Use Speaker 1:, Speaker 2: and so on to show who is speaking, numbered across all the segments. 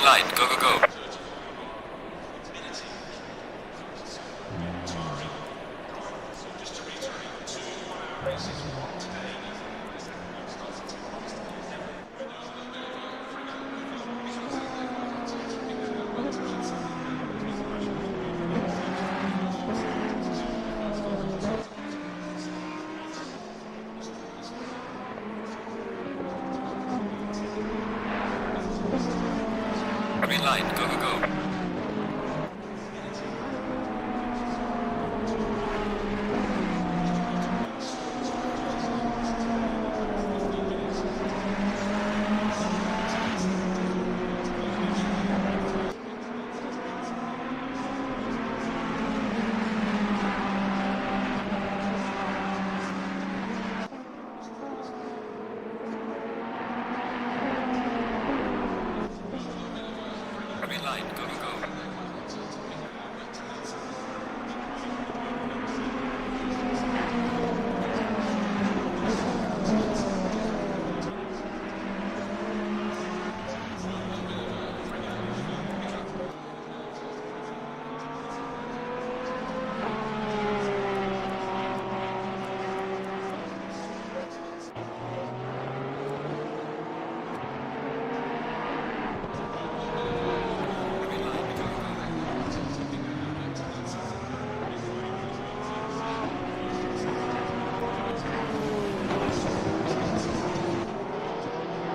Speaker 1: light, go, go, go. Green light, go, go, go. Green light, go, go, go.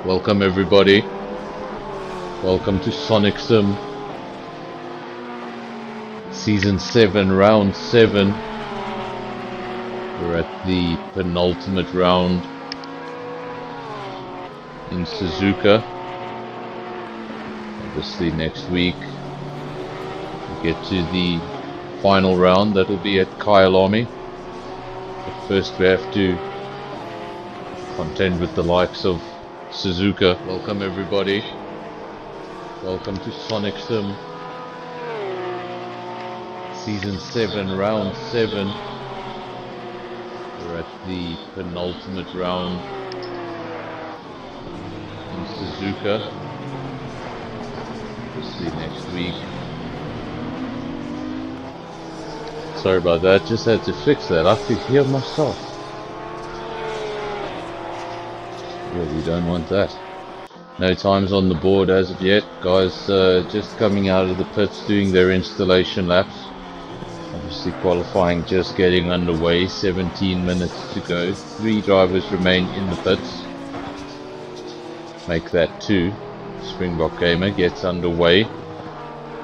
Speaker 2: Welcome everybody, welcome to Sonic Sim Season 7, Round 7. We're at the penultimate round in Suzuka. Obviously next week we get to the final round, that will be at Kyalami. But first we have to contend with the likes of Suzuka. Welcome everybody, welcome to Sonic Sim Season 7, Round 7. We're at the penultimate round in Suzuka. Obviously next week. Sorry about that, just had to fix that. I could hear myself. Really don't want that. No times on the board as of yet. Guys just coming out of the pits doing their installation laps. Obviously qualifying just getting underway. 17 minutes to go. 3 drivers remain in the pits. Make that 2. Springbok Gamer gets underway.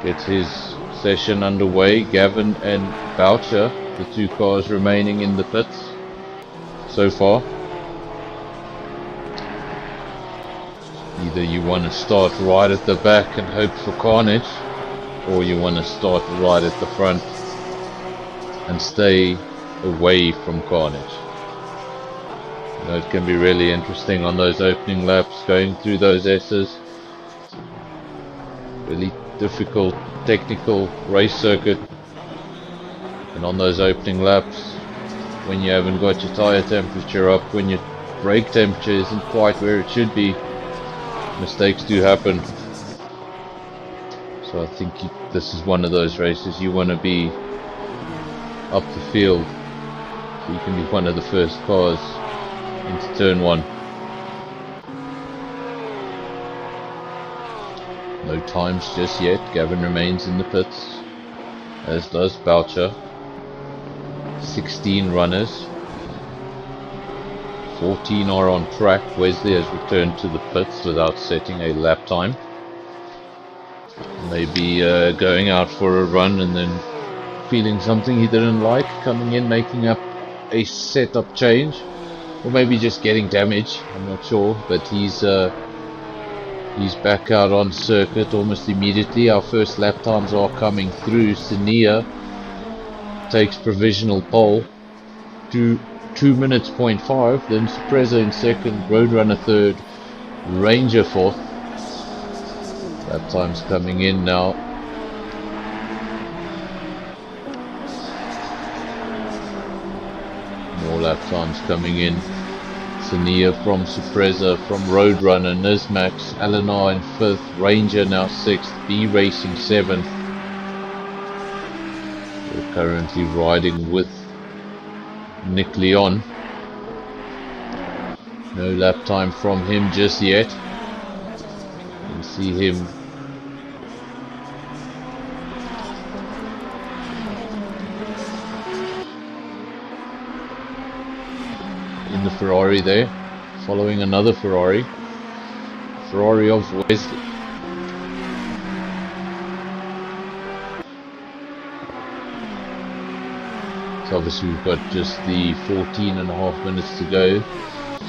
Speaker 2: Gets his session underway. Gavin and Boucher, the 2 cars remaining in the pits so far. Either you want to start right at the back and hope for carnage, or you want to start right at the front and stay away from carnage. You know, it can be really interesting on those opening laps, going through those S's. Really difficult technical race circuit, and on those opening laps, when you haven't got your tire temperature up, when your brake temperature isn't quite where it should be, mistakes do happen. So I think this is one of those races you want to be up the field, so you can be one of the first cars into turn 1. No times just yet. Gavin remains in the pits, as does Boucher. 16 runners, 14 are on track. Wesley has returned to the pits without setting a lap time. Maybe going out for a run and then feeling something he didn't like, coming in, making up a setup change, or maybe just getting damage. I'm not sure, but he's back out on circuit almost immediately. Our first lap times are coming through. Sania takes provisional pole to 2 minutes 0.5, then Surpreza in second, Roadrunner third, Ranger fourth. Lap times coming in now. More lap times coming in. Sania from Supreza, from Roadrunner, Nizmax, Eleanor in 5th, Ranger now 6th, B Racing 7th. We're currently riding with Nick Leon. No lap time from him just yet. You can see him in the Ferrari there, following another Ferrari of Wesley. So obviously we've got just the 14.5 minutes to go.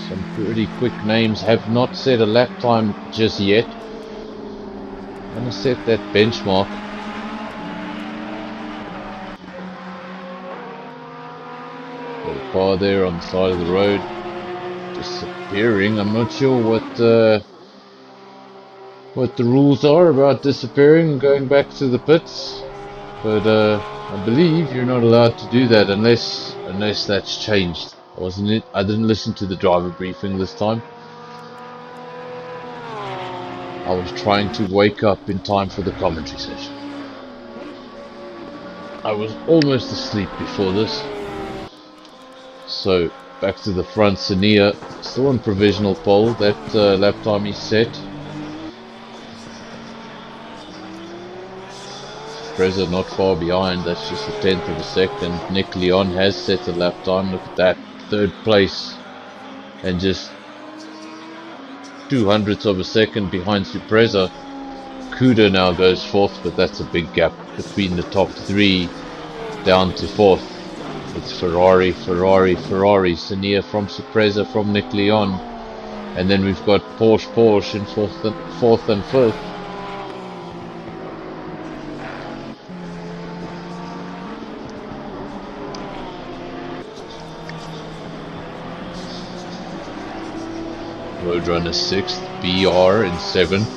Speaker 2: Some pretty quick names have not set a lap time just yet. I'm going to set that benchmark. Got a car there on the side of the road, disappearing. I'm not sure what the rules are about disappearing and going back to the pits, but I believe you're not allowed to do that unless that's changed. I didn't listen to the driver briefing this time. I was trying to wake up in time for the commentary session. I was almost asleep before this. So back to the front, Sania still on provisional pole. That lap time is set. Preza not far behind, that's just a 1/10 of a second. Nick Leon has set a lap time, look at that, 3rd place, and just 2/100ths of a second behind Supreza. Kuda now goes 4th, but that's a big gap between the top 3 down to 4th. It's Ferrari, Sania from Supreza, from Nick Leon, and then we've got Porsche in 4th and 5th. Roadrunner 6th, BR in 7th.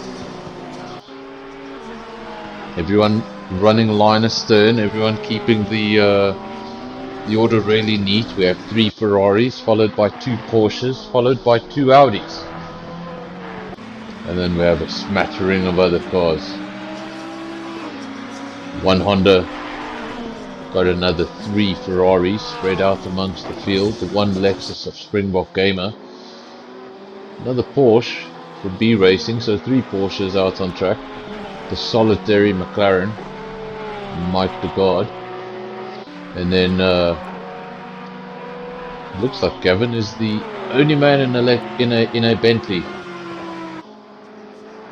Speaker 2: Everyone running line astern, everyone keeping the order really neat. We have 3 Ferraris, followed by 2 Porsches, followed by 2 Audis. And then we have a smattering of other cars. 1 Honda, got another 3 Ferraris spread out amongst the field, the 1 Lexus of Springbok Gamer. Another Porsche for B Racing, so 3 Porsches out on track. The solitary McLaren, Mike de God. And then looks like Gavin is the only man in a Bentley.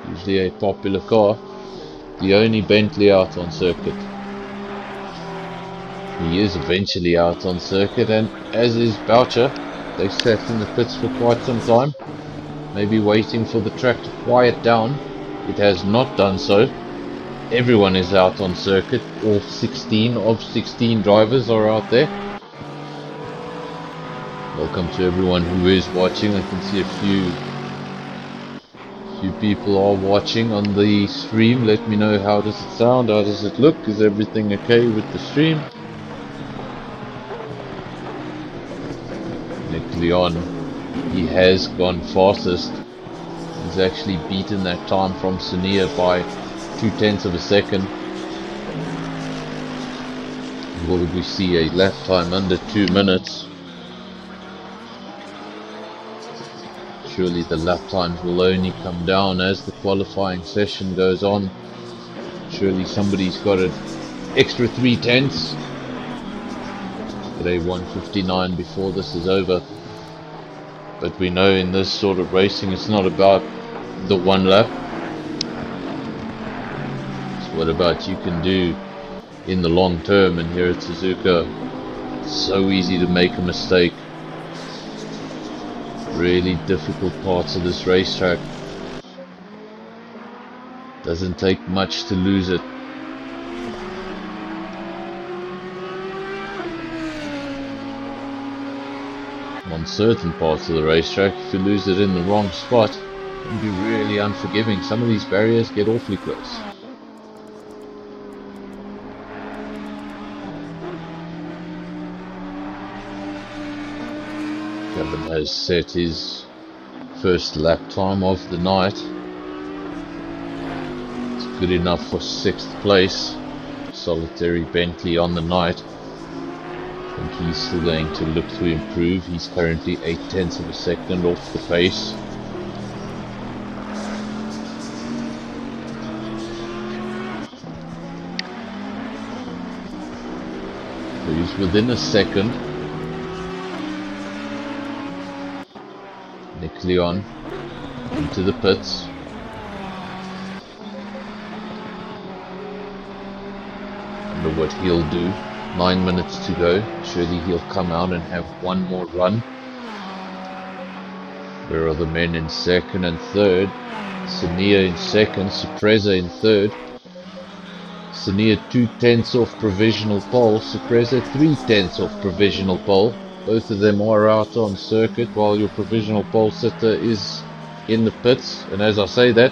Speaker 2: Usually a popular car. The only Bentley out on circuit. He is eventually out on circuit, and as is Boucher. They sat in the pits for quite some time, maybe waiting for the track to quiet down. It has not done so. Everyone is out on circuit. All 16 of 16 drivers are out there. Welcome to everyone who is watching. I can see a few people are watching on the stream. Let me know, how does it sound, how does it look, is everything okay with the stream? Nick Leon, he has gone fastest. He's actually beaten that time from Sania by 2/10 of a second. What would we see? A lap time under 2 minutes. Surely the lap times will only come down as the qualifying session goes on. Surely somebody's got an extra 3/10. Get a 1:59 before this is over. But we know in this sort of racing it's not about the 1 lap. It's what about you can do in the long term, and here at Suzuka it's so easy to make a mistake. Really difficult parts of this racetrack. Doesn't take much to lose it. On certain parts of the racetrack, if you lose it in the wrong spot, it can be really unforgiving. Some of these barriers get awfully close. Got Gavin has set his first lap time of the night. It's good enough for 6th place. Solitary Bentley on the night. I think he's still going to look to improve. He's currently 0.8 of a second off the pace. So he's within a second. Nick Leon into the pits. Wonder what he'll do. 9 minutes to go. Surely he'll come out and have one more run. Where are the men in second and third? Sania in second, Supreza in third. Sania 2/10 off provisional pole, Supreza 3/10 off provisional pole. Both of them are out on circuit while your provisional pole sitter is in the pits. And as I say that,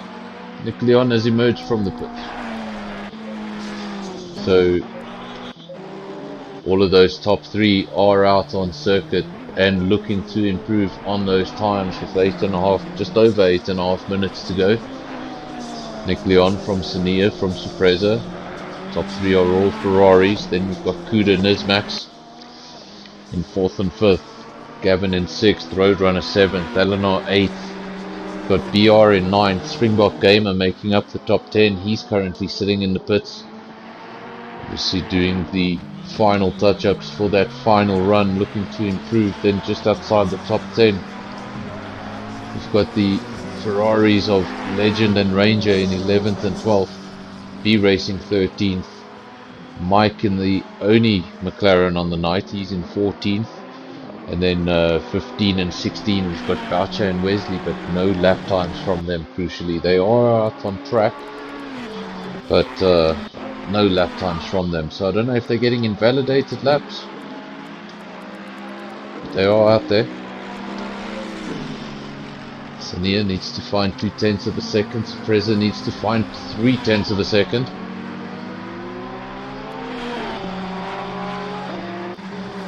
Speaker 2: Nick Leon has emerged from the pits. So all of those top 3 are out on circuit and looking to improve on those times with 8.5, just over 8.5 minutes to go. Nick Leon from Sania, from Supreza. Top 3 are all Ferraris. Then we've got Kuda Nismax in 4th and 5th. Gavin in 6th. Roadrunner 7th. Eleanor 8th. Got BR in 9th. Springbok Gamer making up the top 10. He's currently sitting in the pits. Obviously doing the final touch-ups for that final run, looking to improve. Then just outside the top 10, we've got the Ferraris of Legend and Ranger in 11th and 12th. B Racing 13th. Mike in the only McLaren on the night, he's in 14th. And then 15 and 16 we've got Boucher and Wesley, but no lap times from them, crucially. They are out on track, but no lap times from them. So I don't know if they're getting invalidated laps. But they are out there. Sania needs to find 2/10 of a second. Preza needs to find 3/10 of a second.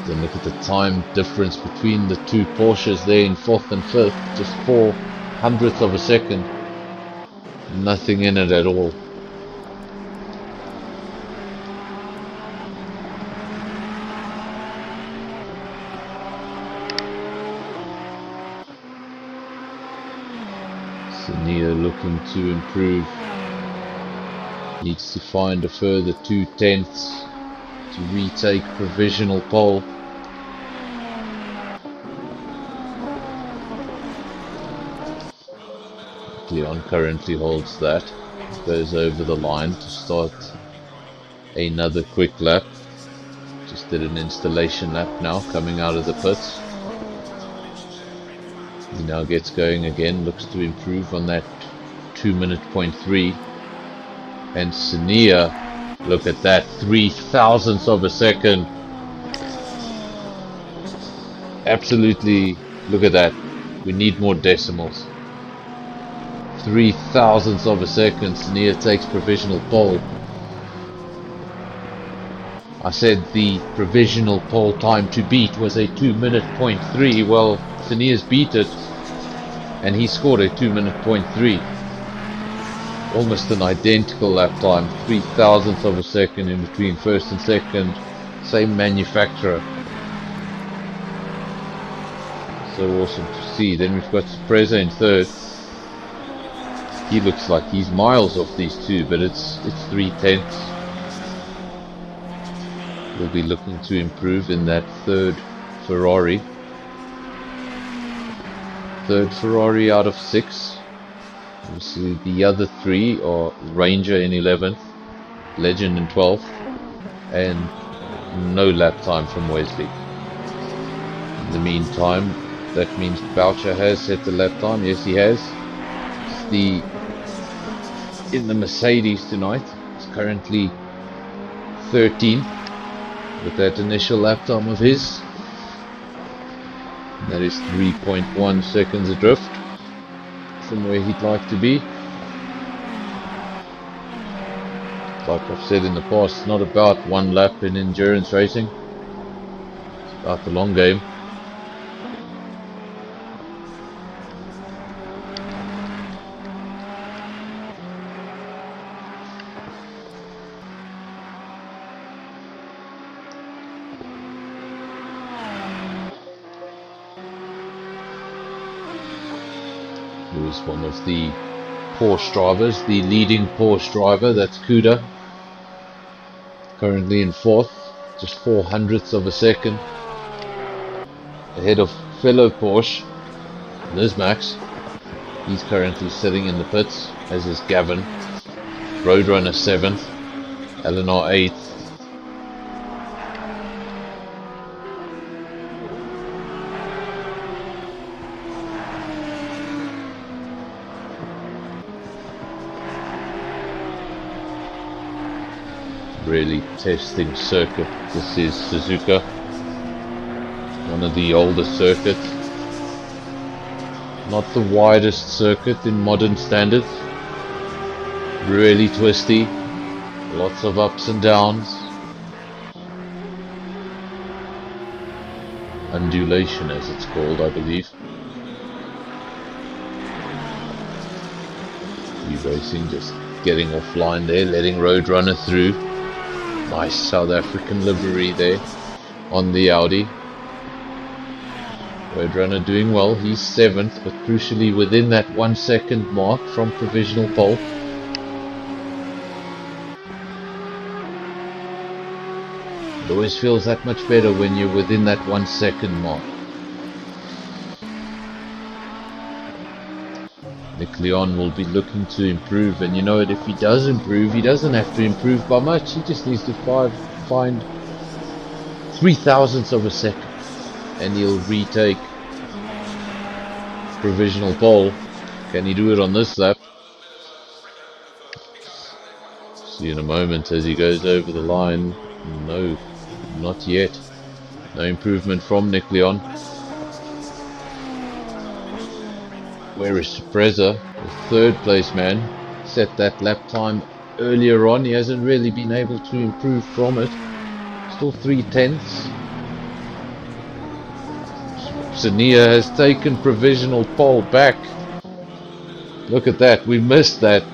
Speaker 2: Then look at the time difference between the two Porsches there in 4th and 5th. Just 0.04 of a second. Nothing in it at all. Sania looking to improve. Needs to find a further 2/10 to retake provisional pole. Leon currently holds that. Goes over the line to start another quick lap. Just did an installation lap now, coming out of the pits. He now gets going again, looks to improve on that 2-minute point 3. And Sania, look at that, 0.003 of a second. Absolutely, look at that. We need more decimals. 0.003 of a second. Sania takes provisional pole. I said the provisional pole time to beat was a 2-minute point 3. Well, Sania's beat it, and he scored a 2-minute point 3. Almost an identical lap time, 0.003 of a second in between first and second, same manufacturer. So awesome to see. Then we've got Preza in third. He looks like he's miles off these two, but it's 3/10. We'll be looking to improve in that third Ferrari. Third Ferrari out of 6. Obviously the other 3 are Ranger in 11th, Legend in 12th, and no lap time from Wesley. In the meantime, that means Boucher has set the lap time. Yes, he has. It's in the Mercedes tonight. It's currently 13th with that initial lap time of his. That is 3.1 seconds adrift from where he'd like to be. Like I've said in the past, it's not about one lap in endurance racing. It's about the long game. is one of the Porsche drivers, the leading Porsche driver, that's Kuda, currently in 4th, just 400ths of a second ahead of fellow Porsche, Liz Max. He's currently sitting in the pits, as is Gavin, Roadrunner 7th, Eleanor 8th. Really testing circuit. This is Suzuka, one of the older circuits. Not the widest circuit in modern standards. Really twisty, lots of ups and downs. Undulation, as it's called, I believe. E-racing just getting offline there, letting Roadrunner through. Nice South African livery there on the Audi. Roadrunner doing well, he's 7th, but crucially within that 1 second mark from provisional pole. It always feels that much better when you're within that 1 second mark. Nick Leon will be looking to improve, and you know what, if he does improve, he doesn't have to improve by much, he just needs to find 3,000ths of a second and he'll retake provisional pole. Can he do it on this lap? See in a moment as he goes over the line. No, not yet. No improvement from Nick Leon. Where is Sorpresa, the 3rd place man? Set that lap time earlier on. He hasn't really been able to improve from it. Still 3/10. Sania has taken provisional pole back. Look at that, we missed that.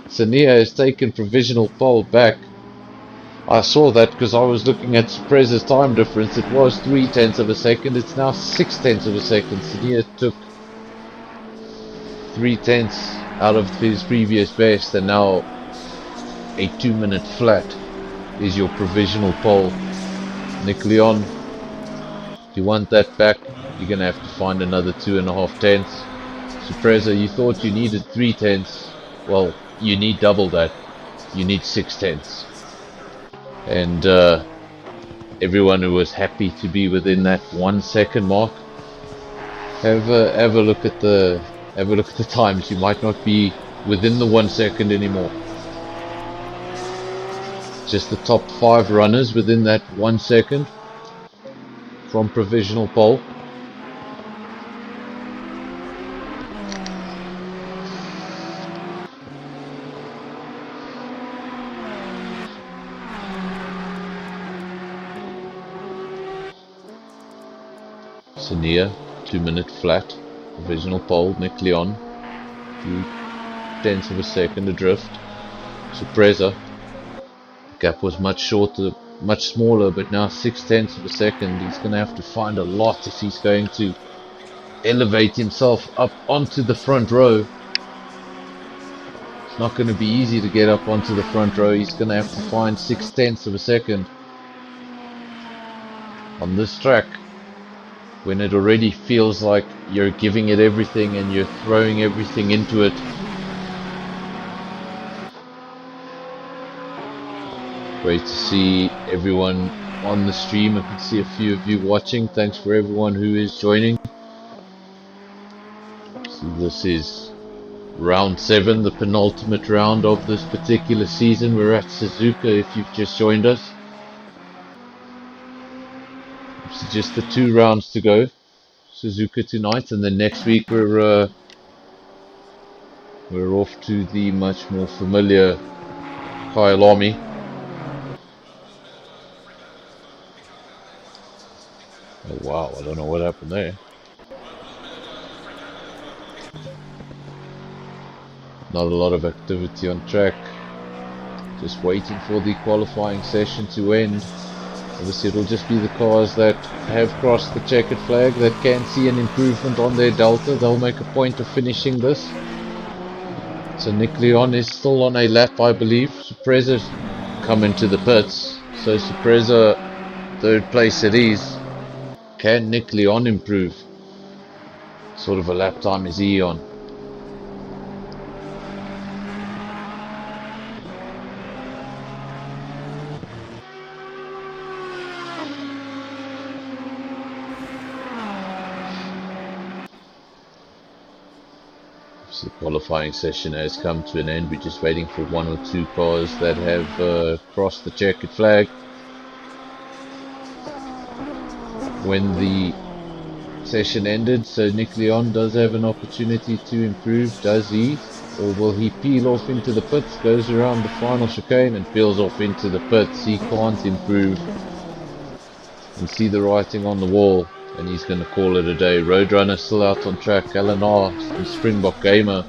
Speaker 2: Sania has taken provisional pole back. I saw that because I was looking at Sorpresa's time difference. It was 3/10 of a second, it's now 6/10 of a second. Sania took 3/10 out of his previous best, and now a 2-minute flat is your provisional pole. Nick Leon, if you want that back, you're going to have to find another 2.5 tenths. Sorpresa, you thought you needed 3/10. Well, you need double that. You need 6/10. And everyone who was happy to be within that 1 second mark, have a look at the times. You might not be within the 1 second anymore. Just the top 5 runners within that 1 second from provisional pole. Sania, 2-minute flat, provisional pole. Nick Leon, 2/10 of a second adrift. Sorpresa, the gap was much shorter, much smaller, but now 6/10 of a second. He's going to have to find a lot if he's going to elevate himself up onto the front row. It's not going to be easy to get up onto the front row. He's going to have to find 6/10 of a second on this track, when it already feels like you're giving it everything and you're throwing everything into it. Great to see everyone on the stream. I can see a few of you watching. Thanks for everyone who is joining. So this is round 7, the penultimate round of this particular season. We're at Suzuka if you've just joined us. So just the 2 rounds to go. Suzuka tonight, and then next week we're off to the much more familiar Kyalami. Oh wow, I don't know what happened there. Not a lot of activity on track. Just waiting for the qualifying session to end. Obviously it'll just be the cars that have crossed the checkered flag that can see an improvement on their delta. They'll make a point of finishing this. So Nick Leon is still on a lap, I believe. Surpreza's come into the pits. So Surpreza, third place it is. Can Nick Leon improve? Sort of a lap time is he on? So the qualifying session has come to an end. We're just waiting for one or two cars that have crossed the checkered flag. When the session ended, so Nick Leon does have an opportunity to improve, does he? Or will he peel off into the pits, goes around the final chicane and peels off into the pits? He can't improve and see the writing on the wall, and he's going to call it a day. Roadrunner still out on track, LNR and Springbok Gamer.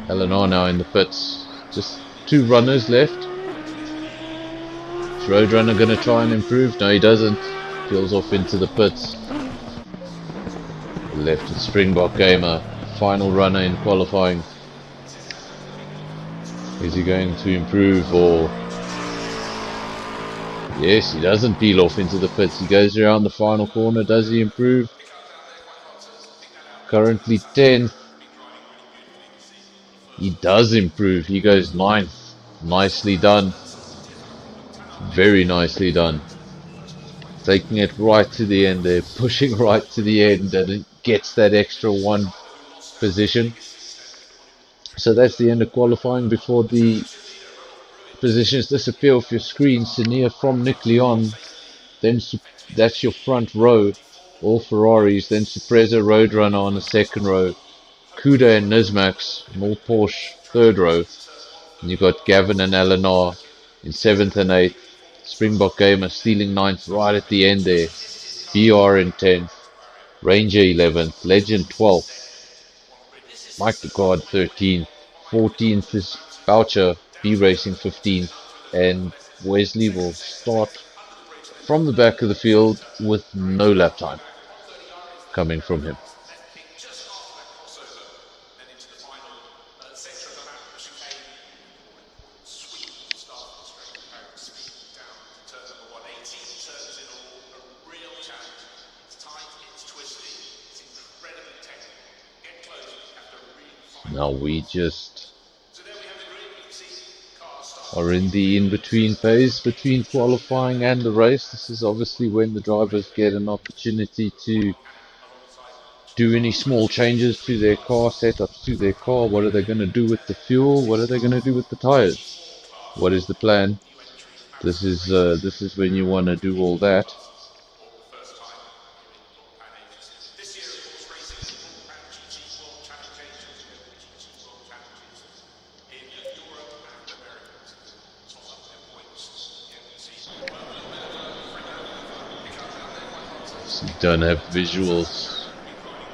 Speaker 2: LNR now in the pits, just two runners left. Is Roadrunner going to try and improve? No, he doesn't. Peels off into the pits. Left is Springbok Gamer, final runner in qualifying. Is he going to improve, or... Yes, he doesn't peel off into the pits. He goes around the final corner. Does he improve? Currently 10th. He does improve. He goes 9th. Nicely done. Very nicely done. Taking it right to the end there. Pushing right to the end, and it gets that extra one position. So that's the end of qualifying. Before the positions disappear off your screen, Senia from Nick Leon, then that's your front row, all Ferraris, then Surpreza Roadrunner on the second row, Kuda and Nismax, and all Porsche third row, and you've got Gavin and Eleanor in 7th and 8th, Springbok Gamer stealing 9th right at the end there, BR in 10th, Ranger 11th, Legend 12th, Mike the God 13th, 14th is Boucher, B Racing 15th, and Wesley will start from the back of the field with no lap time coming from him. Now we just are in the in-between phase between qualifying and the race. This is obviously when the drivers get an opportunity to do any small changes to their car, setups to their car. What are they going to do with the fuel? What are they going to do with the tires? What is the plan? This is when you want to do all that. So you don't have visuals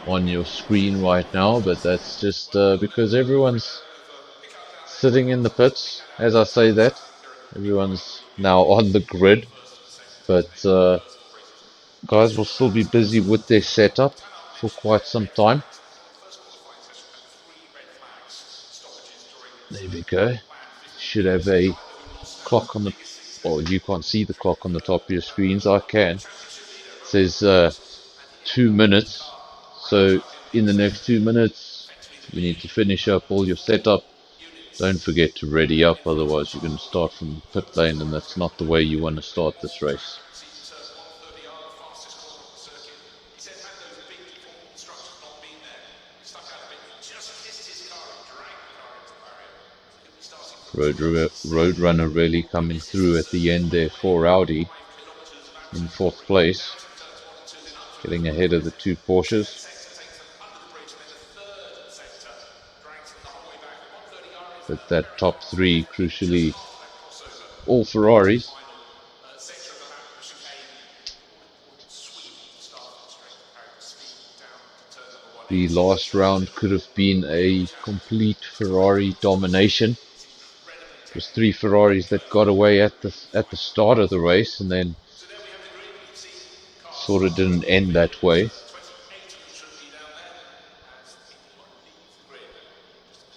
Speaker 2: on your screen right now, but that's just because everyone's sitting in the pits. As I say that, everyone's now on the grid, but guys will still be busy with their setup for quite some time. There we go. Should have a clock on the... Well, you can't see the clock on the top of your screens. I can. It says 2 minutes. So in the next 2 minutes, you need to finish up all your setup. Don't forget to ready up, otherwise you're going to start from the pit lane, and that's not the way you want to start this race. Roadrunner really coming through at the end there for Audi in 4th place, getting ahead of the two Porsches. But that top 3, crucially, all Ferraris. The last round could have been a complete Ferrari domination. It was 3 Ferraris that got away at the start of the race, and then Thought it didn't end that way.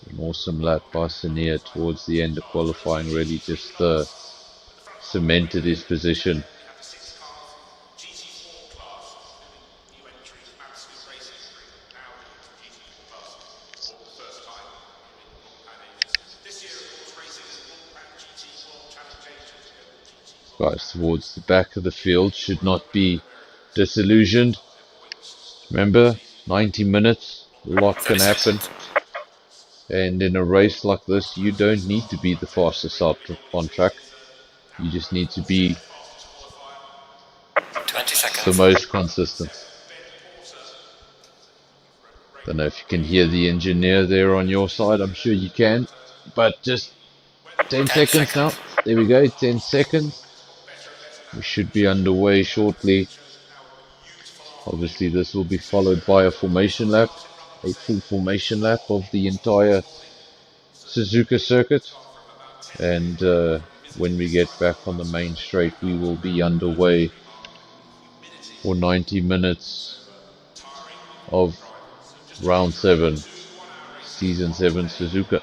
Speaker 2: An awesome lap by Sania towards the end of qualifying, really just cemented his position. Guys towards the back of the field should not be disillusioned. Remember, 90 minutes, a lot can happen. And in a race like this, you don't need to be the fastest out on track. You just need to be
Speaker 1: 20 seconds.
Speaker 2: the most consistent. Don't know if you can hear the engineer there on your side. I'm sure you can. But just 10 seconds now. There we go, 10 seconds. We should be underway shortly. Obviously this will be followed by a formation lap. A full formation lap of the entire Suzuka circuit. And when we get back on the main straight, we will be underway for 90 minutes of round 7, season 7 Suzuka.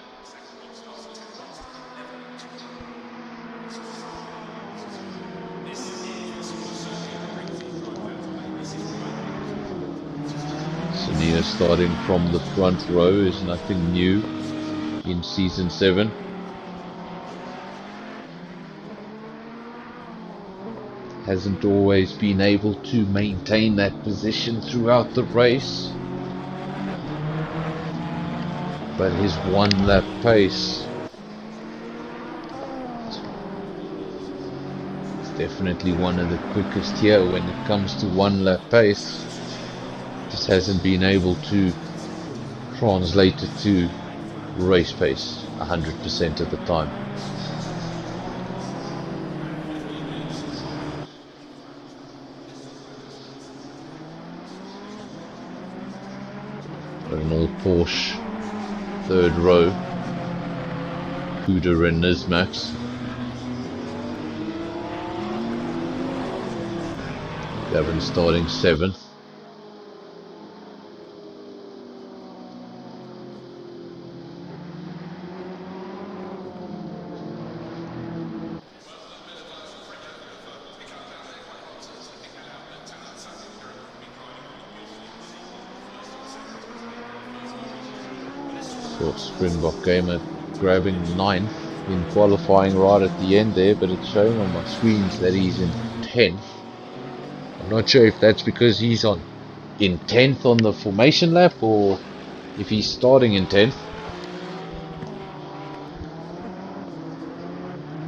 Speaker 2: Sania starting from the front row is nothing new in season 7. Hasn't always been able to maintain that position throughout the race, but his one lap pace is definitely one of the quickest here when it comes to one lap pace. Just hasn't been able to translate it to race pace 100% of the time. Another Porsche third row, Kuda and Nismax. Gavin starting 7th. Springbok Gamer grabbing 9th in qualifying right at the end there, but it's showing on my screens that he's in 10th. I'm not sure if that's because he's in 10th on the formation lap or if he's starting in 10th.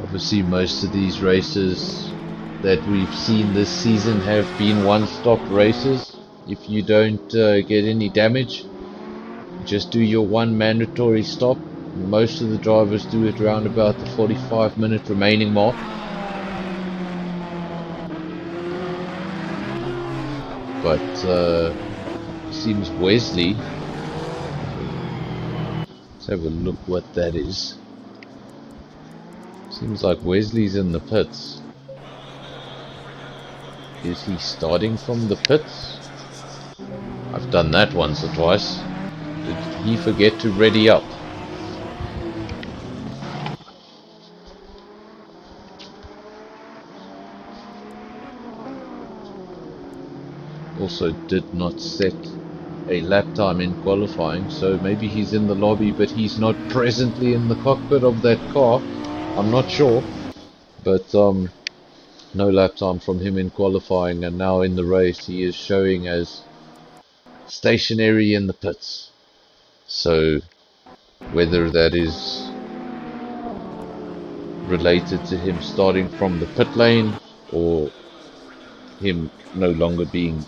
Speaker 2: Obviously most of these races that we've seen this season have been one-stop races. If you don't get any damage, just do your one mandatory stop. Most of the drivers do it around about the 45-minute remaining mark. But seems Wesley, let's have a look what that is. Seems like Wesley's in the pits. Is he starting from the pits? I've done that once or twice. Did he forget to ready up? Also did not set a lap time in qualifying, so maybe he's in the lobby but he's not presently in the cockpit of that car. I'm not sure, but no lap time from him in qualifying, and now in the race he is showing as stationary in the pits. So whether that is related to him starting from the pit lane or him no longer being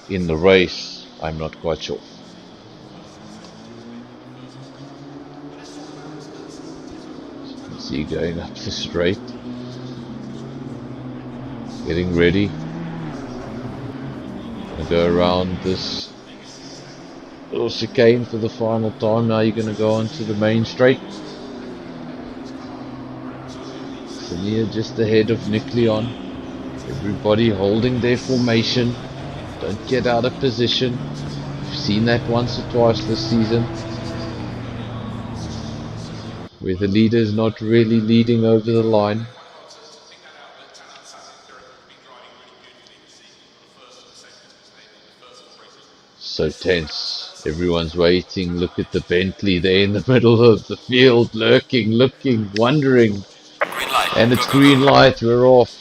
Speaker 2: in the race, I'm not quite sure. So you can see going up the straight, getting ready. Gonna go around this little chicane for the final time. Now you're gonna go onto the main straight. Sania just ahead of Nick Leon. Everybody holding their formation. Don't get out of position. We've seen that once or twice this season, where the leader is not really leading over the line. So tense. Everyone's waiting. Look at the Bentley there in the middle of the field, lurking, looking, wondering.
Speaker 1: Green light.
Speaker 2: And
Speaker 1: Go,
Speaker 2: it's
Speaker 1: go,
Speaker 2: green
Speaker 1: go.
Speaker 2: light. We're off.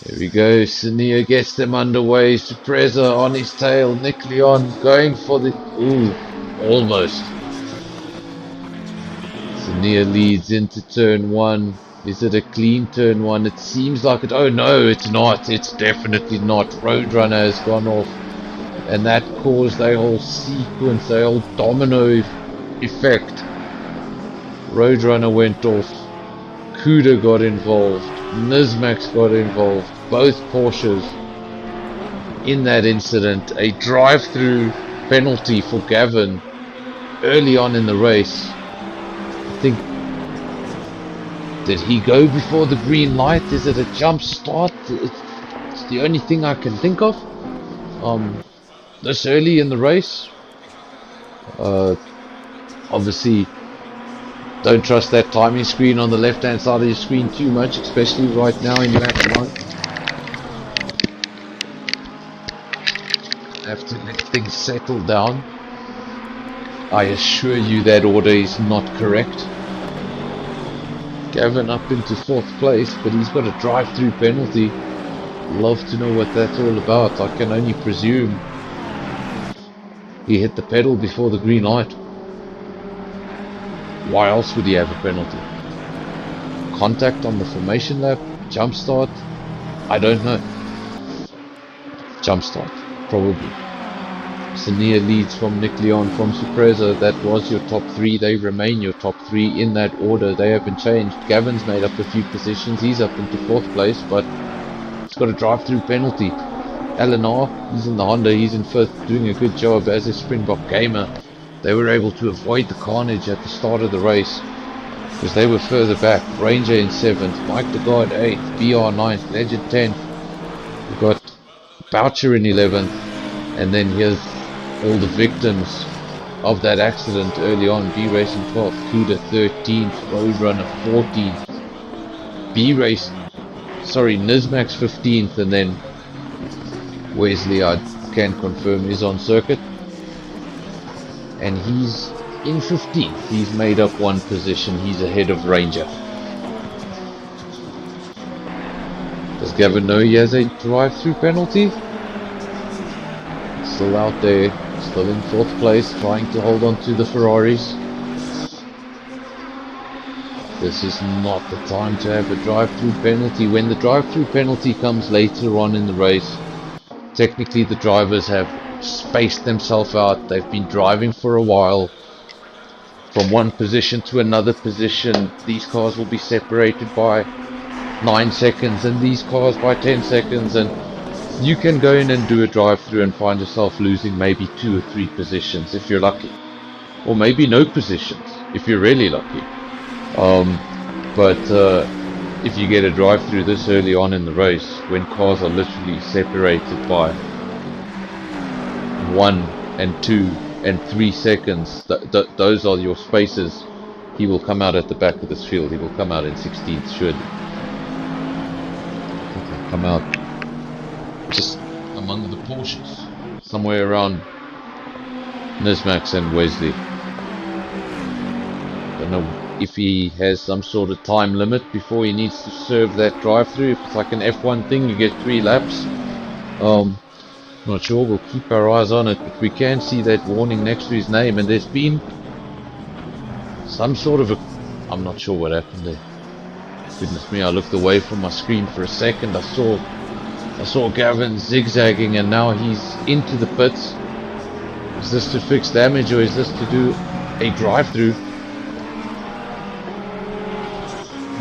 Speaker 2: There we go. Sania gets them underway. Supreza on his tail. Nick Leon going for the... Ooh, almost. Sania leads into turn one. Is it a clean turn one? It seems like it. Oh no, it's not. It's definitely not. Roadrunner has gone off. And that caused a whole sequence, a whole domino effect. Roadrunner went off. Kuda got involved. Nismax got involved. Both Porsches in that incident. A drive-through penalty for Gavin early on in the race. I think, did he go before the green light? Is it a jump start? It's the only thing I can think of. This early in the race. Obviously, don't trust that timing screen on the left hand side of your screen too much, especially right now in lap 1. Have to let things settle down. I assure you that order is not correct. Gavin up into 4th place, but he's got a drive-through penalty. Love to know what that's all about. I can only presume he hit the pedal before the green light. Why else would he have a penalty? Contact on the formation lap? Jump start? I don't know. Jump start, probably. Sania leads from Nick Leon from Supreza. That was your top 3. They remain your top 3 in that order. They haven't changed. Gavin's made up a few positions. He's up into 4th place, but he's got a drive-through penalty. Eleanor, he's in the Honda, he's in 5th, doing a good job as a Springbok gamer. They were able to avoid the carnage at the start of the race because they were further back. Ranger in 7th, Mike DeGard 8th, BR 9th, Legend 10th. We've got Boucher in 11th, and then here's all the victims of that accident early on. B-Race in 12th, Kuda 13th, Roadrunner 14th, Nismax 15th, and then Wesley, I can confirm, is on circuit. And he's in 15th. He's made up 1 position. He's ahead of Ranger. Does Gavin know he has a drive-through penalty? Still out there. Still in 4th place, trying to hold on to the Ferraris. This is not the time to have a drive-through penalty. When the drive-through penalty comes later on in the race, technically the drivers have spaced themselves out. They've been driving for a while. From one position to another position, these cars will be separated by 9 seconds and these cars by 10 seconds, and you can go in and do a drive-through and find yourself losing maybe 2 or 3 positions if you're lucky, or maybe no positions if you're really lucky. But if you get a drive-through this early on in the race, when cars are literally separated by 1 and 2 and 3 seconds, those are your spaces, he will come out at the back of this field. He will come out in 16th, surely. He'll come out just among the Porsches, somewhere around Nismax and Wesley. Don't know if he has some sort of time limit before he needs to serve that drive-through. If it's like an F1 thing, you get 3 laps. Not sure. We'll keep our eyes on it, but we can see that warning next to his name, and there's been some sort of a... I'm not sure what happened there. Goodness me, I looked away from my screen for a second. I saw Gavin zigzagging, and now he's into the pits. Is this to fix damage, or is this to do a drive-through?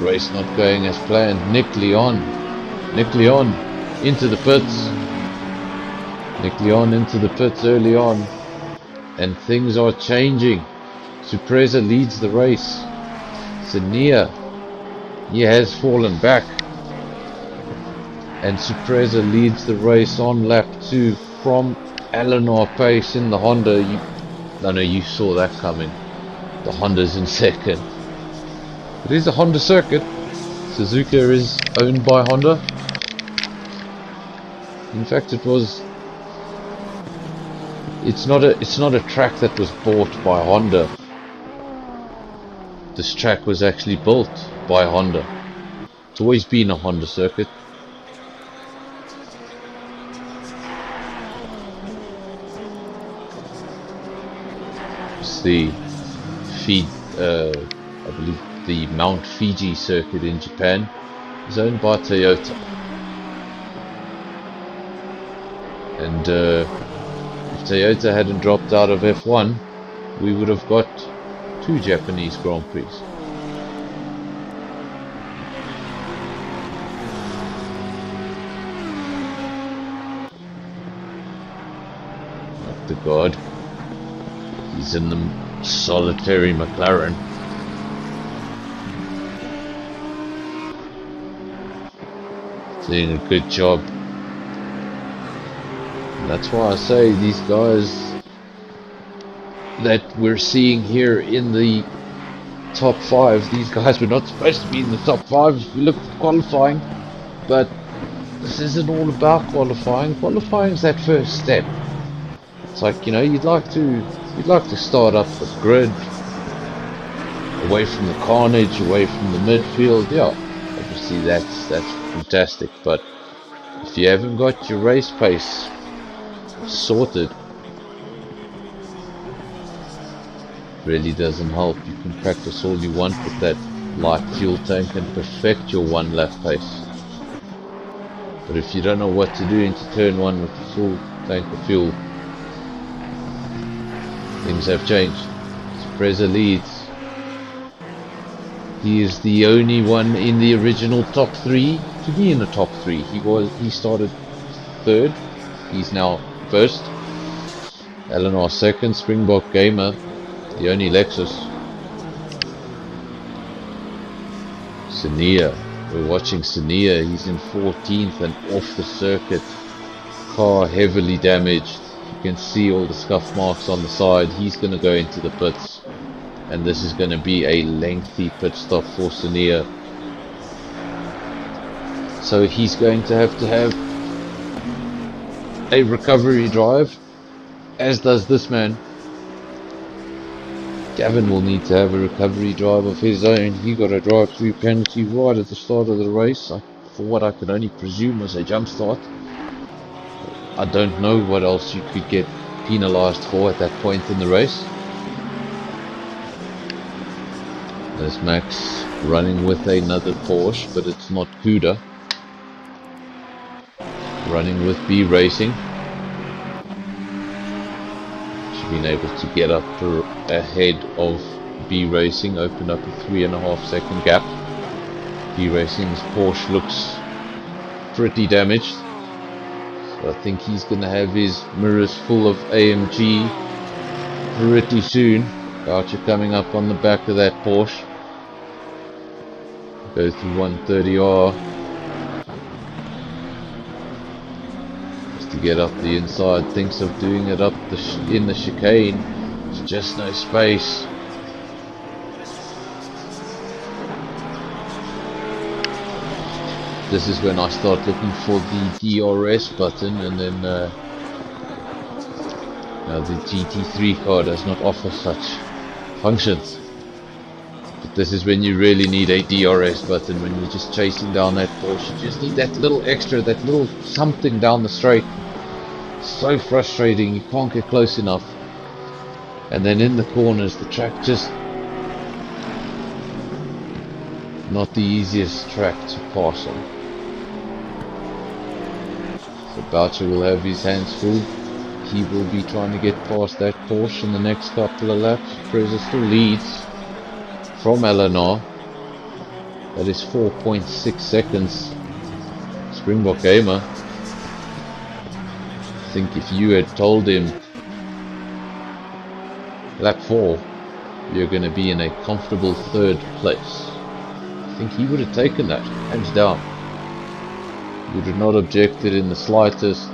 Speaker 2: Race not going as planned. Nick Leon into the pits. Nick Leon into the pits early on, and things are changing. Supreza leads the race. Sania, he has fallen back. And Supreza leads the race on lap 2 from Eleanor Pace in the Honda. I know you saw that coming. The Honda's in second. It is a Honda circuit. Suzuka is owned by Honda. In fact, it's not a track that was bought by Honda. This track was actually built by Honda. It's always been a Honda circuit. It's the I believe the Mount Fiji circuit in Japan is owned by Toyota. And if Toyota hadn't dropped out of F1, we would have got 2 Japanese Grand Prix. Not the God. He's in the solitary McLaren. Doing a good job. And that's why I say these guys that we're seeing here in the top 5, these guys were not supposed to be in the top 5 if we look at qualifying, but this isn't all about qualifying. Qualifying is that first step. It's like, you know, you'd like to start up the grid away from the carnage, away from the midfield. Yeah, obviously that's fantastic, but if you haven't got your race pace sorted, really doesn't help. You can practice all you want with that light fuel tank and perfect your 1 lap pace, but if you don't know what to do into turn 1 with the full tank of fuel, things have changed. Supreza leads. He is the only one in the original top 3 to be in the top 3. He started 3rd. He's now 1st. Eleanor 2nd. Springbok Gamer, the only Lexus. Sania. We're watching Sania. He's in 14th and off the circuit. Car heavily damaged. You can see all the scuff marks on the side. He's going to go into the pits, and this is going to be a lengthy pit stop for Sania. So he's going to have a recovery drive, as does this man. Gavin will need to have a recovery drive of his own. He got a drive-through penalty right at the start of the race, for what I could only presume was a jump start. I don't know what else you could get penalised for at that point in the race. There's Max running with another Porsche, but it's not Kuda. Running with B Racing. She's been able to get up ahead of B Racing, open up a 3.5 second gap. B Racing's Porsche looks pretty damaged. I think he's going to have his mirrors full of AMG pretty soon. Archer coming up on the back of that Porsche. Goes through 130R. Just to get up the inside. Thinks of doing it up in the chicane. There's just no space. This is when I start looking for the DRS button, and then the GT3 car does not offer such functions. But this is when you really need a DRS button, when you're just chasing down that Porsche. You just need that little extra, that little something down the straight. So frustrating, you can't get close enough. And then in the corners, the track just not the easiest track to pass on. So Boucher will have his hands full. He will be trying to get past that Porsche in the next couple of laps. Fraser still leads from Eleanor. That is 4.6 seconds. Springbok Gamer. I think if you had told him lap 4 you're going to be in a comfortable 3rd place, I think he would have taken that, hands down. Would have not objected in the slightest.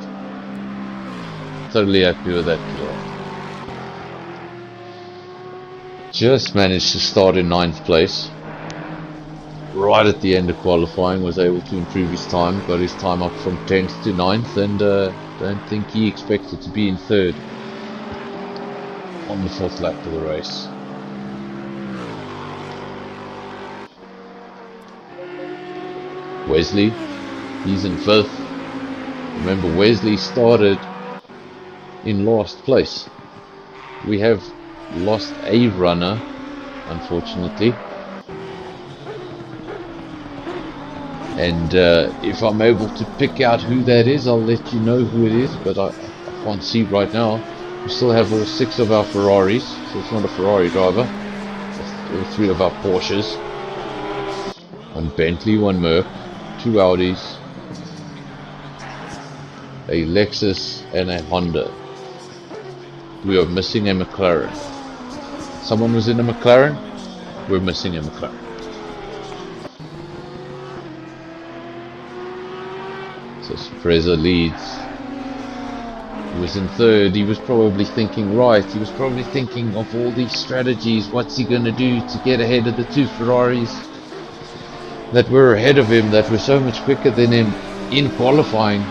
Speaker 2: Totally happy with that kill. Just managed to start in 9th place. Right at the end of qualifying, was able to improve his time. Got his time up from 10th to 9th, and don't think he expected to be in 3rd on the 4th lap of the race. Wesley, he's in 5th. Remember, Wesley started in last place. We have lost a runner, unfortunately. And if I'm able to pick out who that is, I'll let you know who it is, but I can't see right now. We still have all 6 of our Ferraris, so it's not a Ferrari driver. All 3 of our Porsches. 1 Bentley, 1 Merc, 2 Audis, a Lexus and a Honda. We are missing a McLaren. Someone was in a McLaren, we're missing a McLaren. So Spreza leads. He was in 3rd. He was probably thinking right. He was probably thinking of all these strategies. What's he going to do to get ahead of the 2 Ferraris that were ahead of him, that were so much quicker than him in qualifying?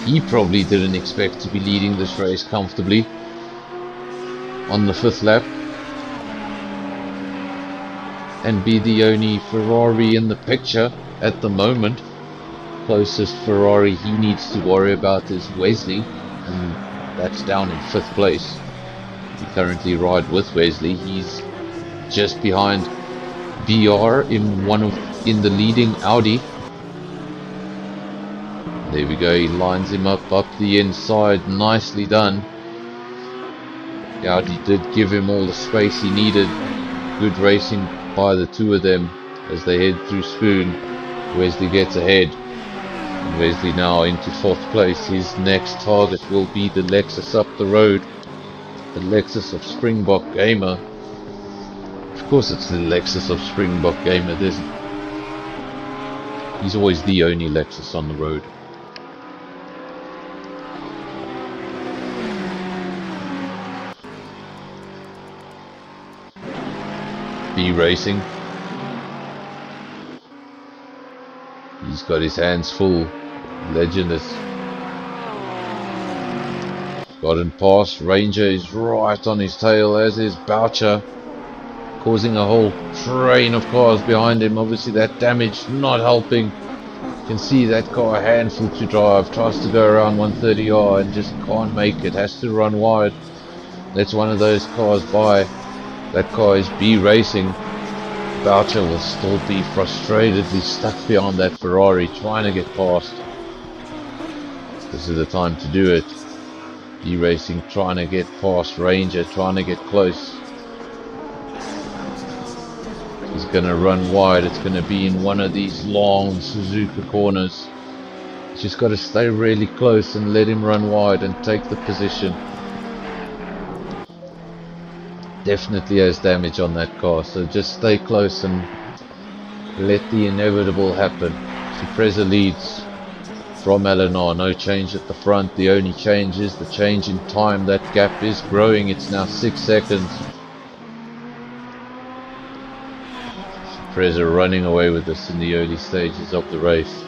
Speaker 2: He probably didn't expect to be leading this race comfortably on the 5th lap and be the only Ferrari in the picture at the moment. Closest Ferrari he needs to worry about is Wesley, and that's down in 5th place. We currently ride with Wesley. He's just behind BR in the leading Audi. There we go, he lines him up the inside, nicely done. The Audi did give him all the space he needed. Good racing by the 2 of them as they head through Spoon. Wesley gets ahead. And Wesley now into 4th place. His next target will be the Lexus up the road. The Lexus of Springbok Gamer. Of course it's the Lexus of Springbok Gamer. He's always the only Lexus on the road. B Racing. He's got his hands full. Legend has gotten past. Ranger is right on his tail, as is Boucher, causing a whole train of cars behind him. Obviously that damage not helping. You can see that car a handful to drive. Tries to go around 130R and just can't make it. Has to run wide. That's one of those cars by. That car is B Racing. Boucher will still be frustratedly stuck behind that Ferrari, trying to get past. This is the time to do it. B Racing trying to get past Ranger, trying to get close. He's going to run wide. It's going to be in one of these long Suzuka corners. Just got to stay really close and let him run wide and take the position. Definitely has damage on that car, so just stay close and let the inevitable happen. Supreza leads from LNR. No change at the front. The only change is the change in time. That gap is growing. It's now 6 seconds. Supreza running away with us in the early stages of the race.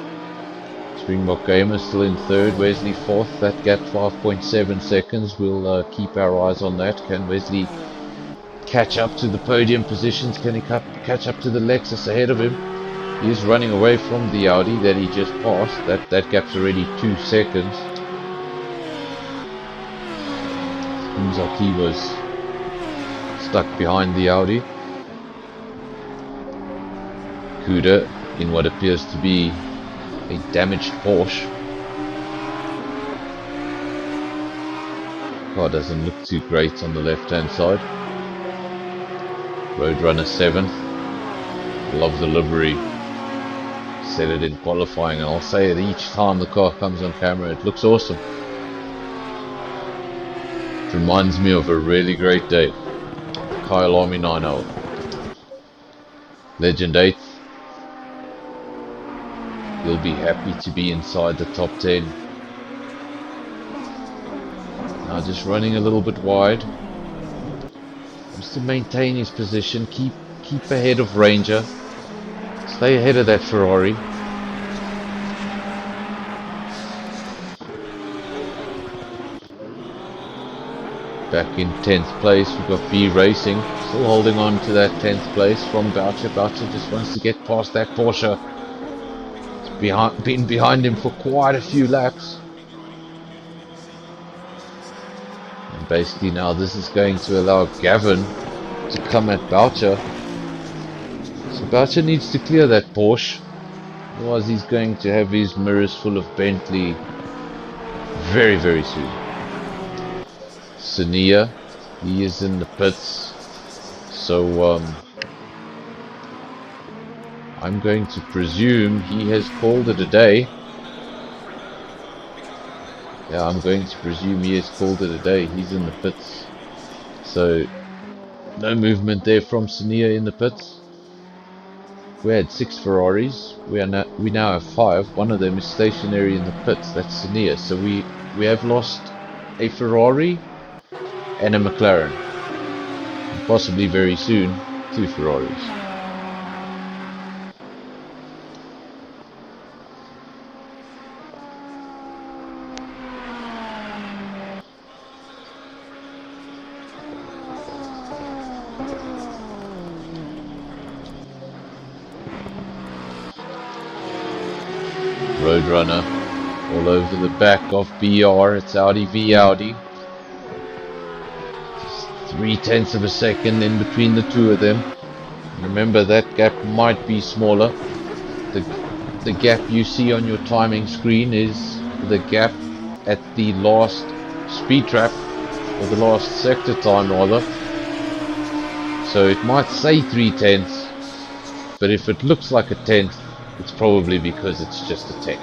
Speaker 2: Springbok Gamer still in 3rd. Wesley 4th. That gap 5.7 seconds. We'll keep our eyes on that. Can Wesley catch up to the podium positions? Can he catch up to the Lexus ahead of him? He is running away from the Audi that he just passed. That gap's already 2 seconds. Seems like he was stuck behind the Audi. Kuda in what appears to be a damaged Porsche. Car doesn't look too great on the left hand side. Roadrunner 7th. Love the livery. Said it in qualifying, and I'll say it each time the car comes on camera. It looks awesome. It reminds me of a really great day. Kyle Army 9-0. Legend 8th. he'll be happy to be inside the top 10. Now just running a little bit wide. Just to maintain his position, keep ahead of Ranger. Stay ahead of that Ferrari. Back in 10th place, we've got B Racing, still holding on to that 10th place from Boucher. Boucher just wants to get past that Porsche. It's been behind him for quite a few laps. And basically now this is going to allow Gavin to come at Boucher. So Boucher needs to clear that Porsche, otherwise he's going to have his mirrors full of Bentley very, very soon. Sania, he is in the pits, so I'm going to presume he has called it a day. Yeah, I'm going to presume he has called it a day. He's in the pits, so no movement there from Sania in the pits. We had 6 Ferraris. We now have 5. One of them is stationary in the pits. That's Sania. So we have lost a Ferrari and a McLaren. And possibly very soon 2 Ferraris. Roadrunner all over the back of BR. It's Audi v Audi. Just 0.3 of a second in between the two of them. Remember, that gap might be smaller. The gap you see on your timing screen is the gap at the last speed trap, or the last sector time rather. So it might say 0.3, but if it looks like a tenth, it's probably because it's just a tenth.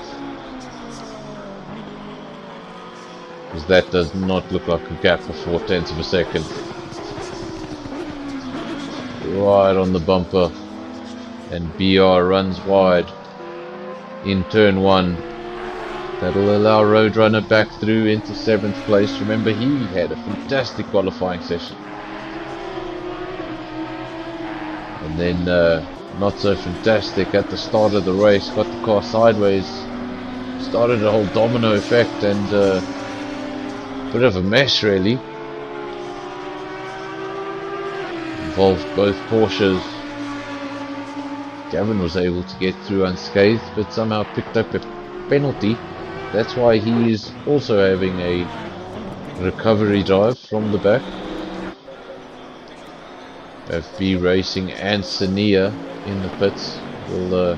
Speaker 2: Because that does not look like a gap of 0.4 of a second. Right on the bumper. And BR runs wide in turn 1. That'll allow Roadrunner back through into 7th place. Remember, he had a fantastic qualifying session. And then not so fantastic at the start of the race, got the car sideways, started a whole domino effect, and bit of a mess really. Involved both Porsches. Gavin was able to get through unscathed, but somehow picked up a penalty. That's why he is also having a recovery drive from the back. FB Racing and Sania in the pits. We'll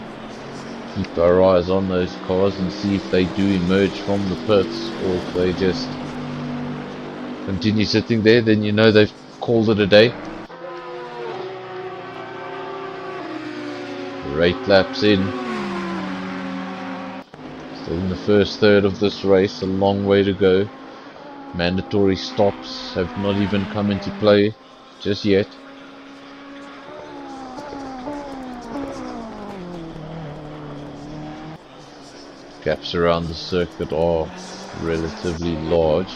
Speaker 2: keep our eyes on those cars and see if they do emerge from the pits, or if they just continue sitting there. Then you know they've called it a day. 8 laps in. Still in the first third of this race, a long way to go. Mandatory stops have not even come into play just yet. Gaps around the circuit are relatively large.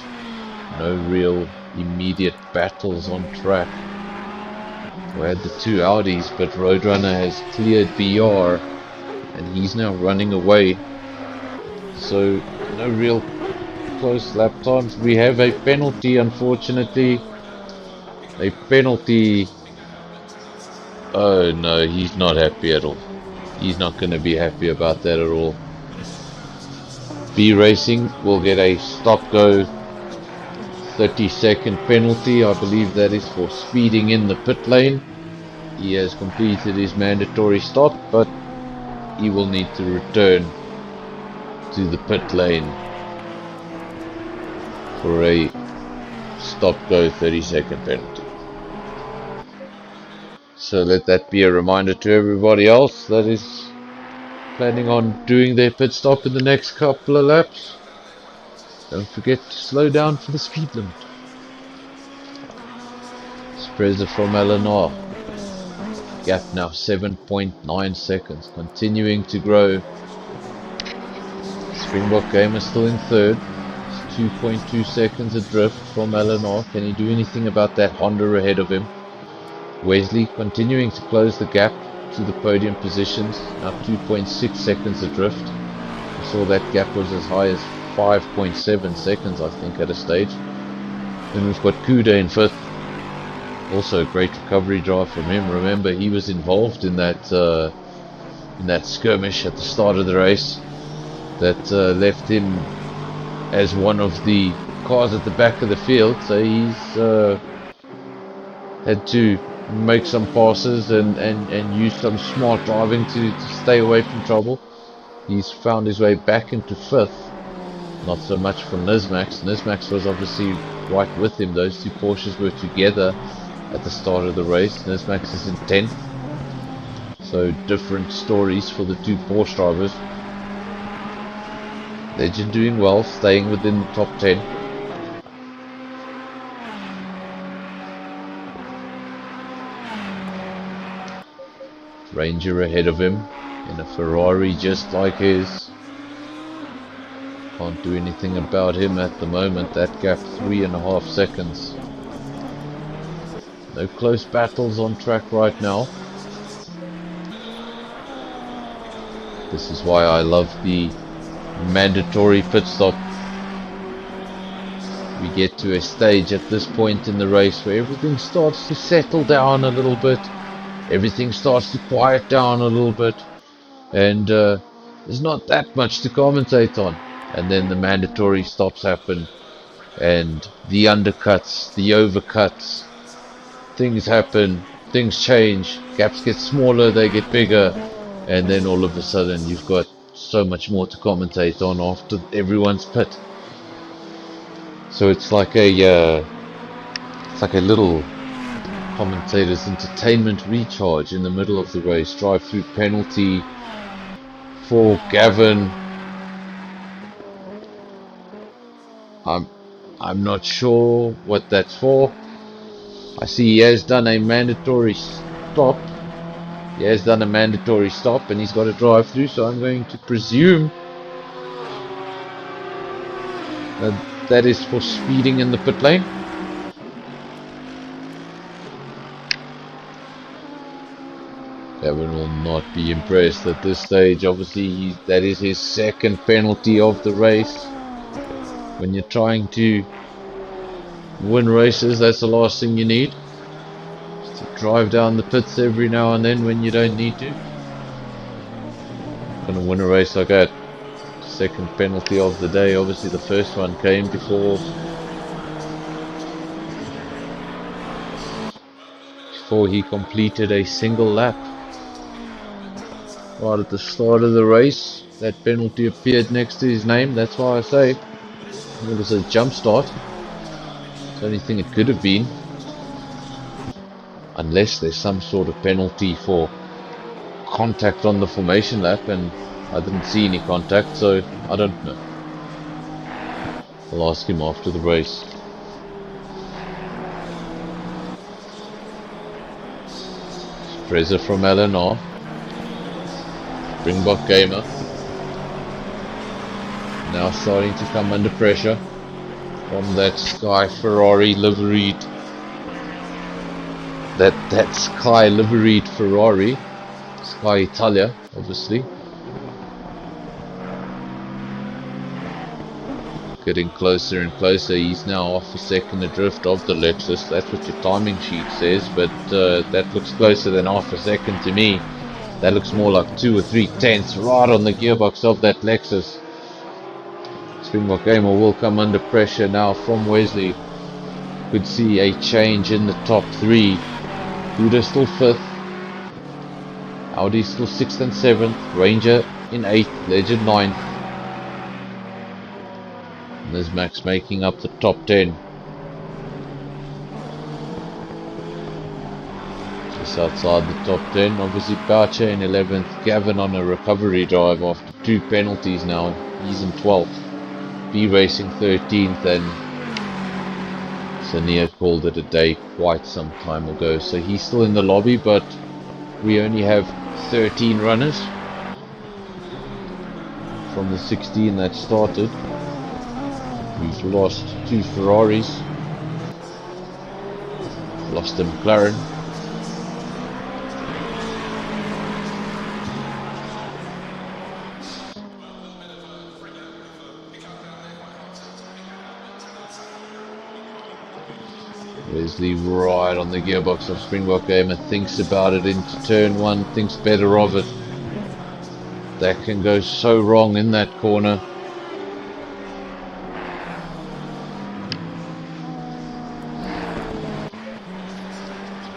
Speaker 2: No real immediate battles on track. We had the 2 Audis, but Roadrunner has cleared BR and he's now running away. So no real close lap times. We have a penalty, unfortunately. A penalty. Oh no, he's not happy at all. He's not going to be happy about that at all. B Racing will get a stop-go 30-second penalty. I believe that is for speeding in the pit lane. He has completed his mandatory stop, but he will need to return to the pit lane for a stop-go 30-second penalty. So let that be a reminder to everybody else that is planning on doing their pit stop in the next couple of laps. Don't forget to slow down for the speed limit. Spreza from Eleanor. Gap now 7.9 seconds, continuing to grow Springbok Gamer still in third. It's 2.2 seconds adrift from Eleanor. Can he do anything about that Honda ahead of him? Wesley continuing to close the gap to the podium positions. Now 2.6 seconds adrift. We saw that gap was as high as 5.7 seconds, I think, at a stage. Then we've got Kuda in fifth. Also a great recovery drive from him. Remember, he was involved in that skirmish at the start of the race that left him as one of the cars at the back of the field. So he's had to make some passes and use some smart driving to stay away from trouble. He's found his way back into fifth. Not so much for Nismax. Nismax was obviously right with him. Those two Porsches were together at the start of the race. Nismax is in 10th. So different stories for the two Porsche drivers. Legend doing well, staying within the top 10. Ranger ahead of him in a Ferrari just like his. Can't do anything about him at the moment. That gap 3.5 seconds. No close battles on track right now. This is why I love the mandatory pit stop. We get to a stage at this point in the race where everything starts to settle down a little bit. Everything starts to quiet down a little bit. And there's not that much to commentate on. And then the mandatory stops happen. And the undercuts, the overcuts. Things happen. Things change. Gaps get smaller, they get bigger. And then all of a sudden you've got so much more to commentate on after everyone's pit. So it's like a little commentator's entertainment recharge in the middle of the race. Drive-through penalty for Gavin. I'm not sure what that's for. I see he has done a mandatory stop. He has done a mandatory stop and he's got a drive through, so I'm going to presume that is for speeding in the pit lane. Gavin will not be impressed at this stage. Obviously, that is his second penalty of the race. When you're trying to win races, that's the last thing you need. Just to drive down the pits every now and then when you don't need to. Gonna win a race like that. Second penalty of the day. Obviously the first one came before he completed a single lap. Right at the start of the race, that penalty appeared next to his name. That's why I say it was a jump start. It's the only thing it could have been, unless there's some sort of penalty for contact on the formation lap, and I didn't see any contact, so I don't know. I'll ask him after the race. Fraser from LNR. Springbok Gamer. Now starting to come under pressure from that Sky Ferrari liveried. That Sky liveried Ferrari. Sky Italia, obviously. Getting closer and closer. He's now off a second adrift of the Lexus. That's what your timing sheet says, but that looks closer than half a second to me. That looks more like 2 or 3 tenths right on the gearbox of that Lexus. Springbok Gamer will come under pressure now from Wesley. Could see a change in the top 3. Buda still 5th. Audi still 6th and 7th. Ranger in 8th. Legend 9th. And there's Max making up the top 10. Just outside the top 10. Obviously Boucher in 11th. Gavin on a recovery drive after 2 penalties now. He's in 12th. B Racing 13th, and Sania called it a day quite some time ago. So he's still in the lobby, but we only have 13 runners. from the 16 that started. We've lost 2 Ferraris, lost a McLaren. Wesley right on the gearbox of Springbok Gamer, thinks about it into turn 1, thinks better of it. That can go so wrong in that corner.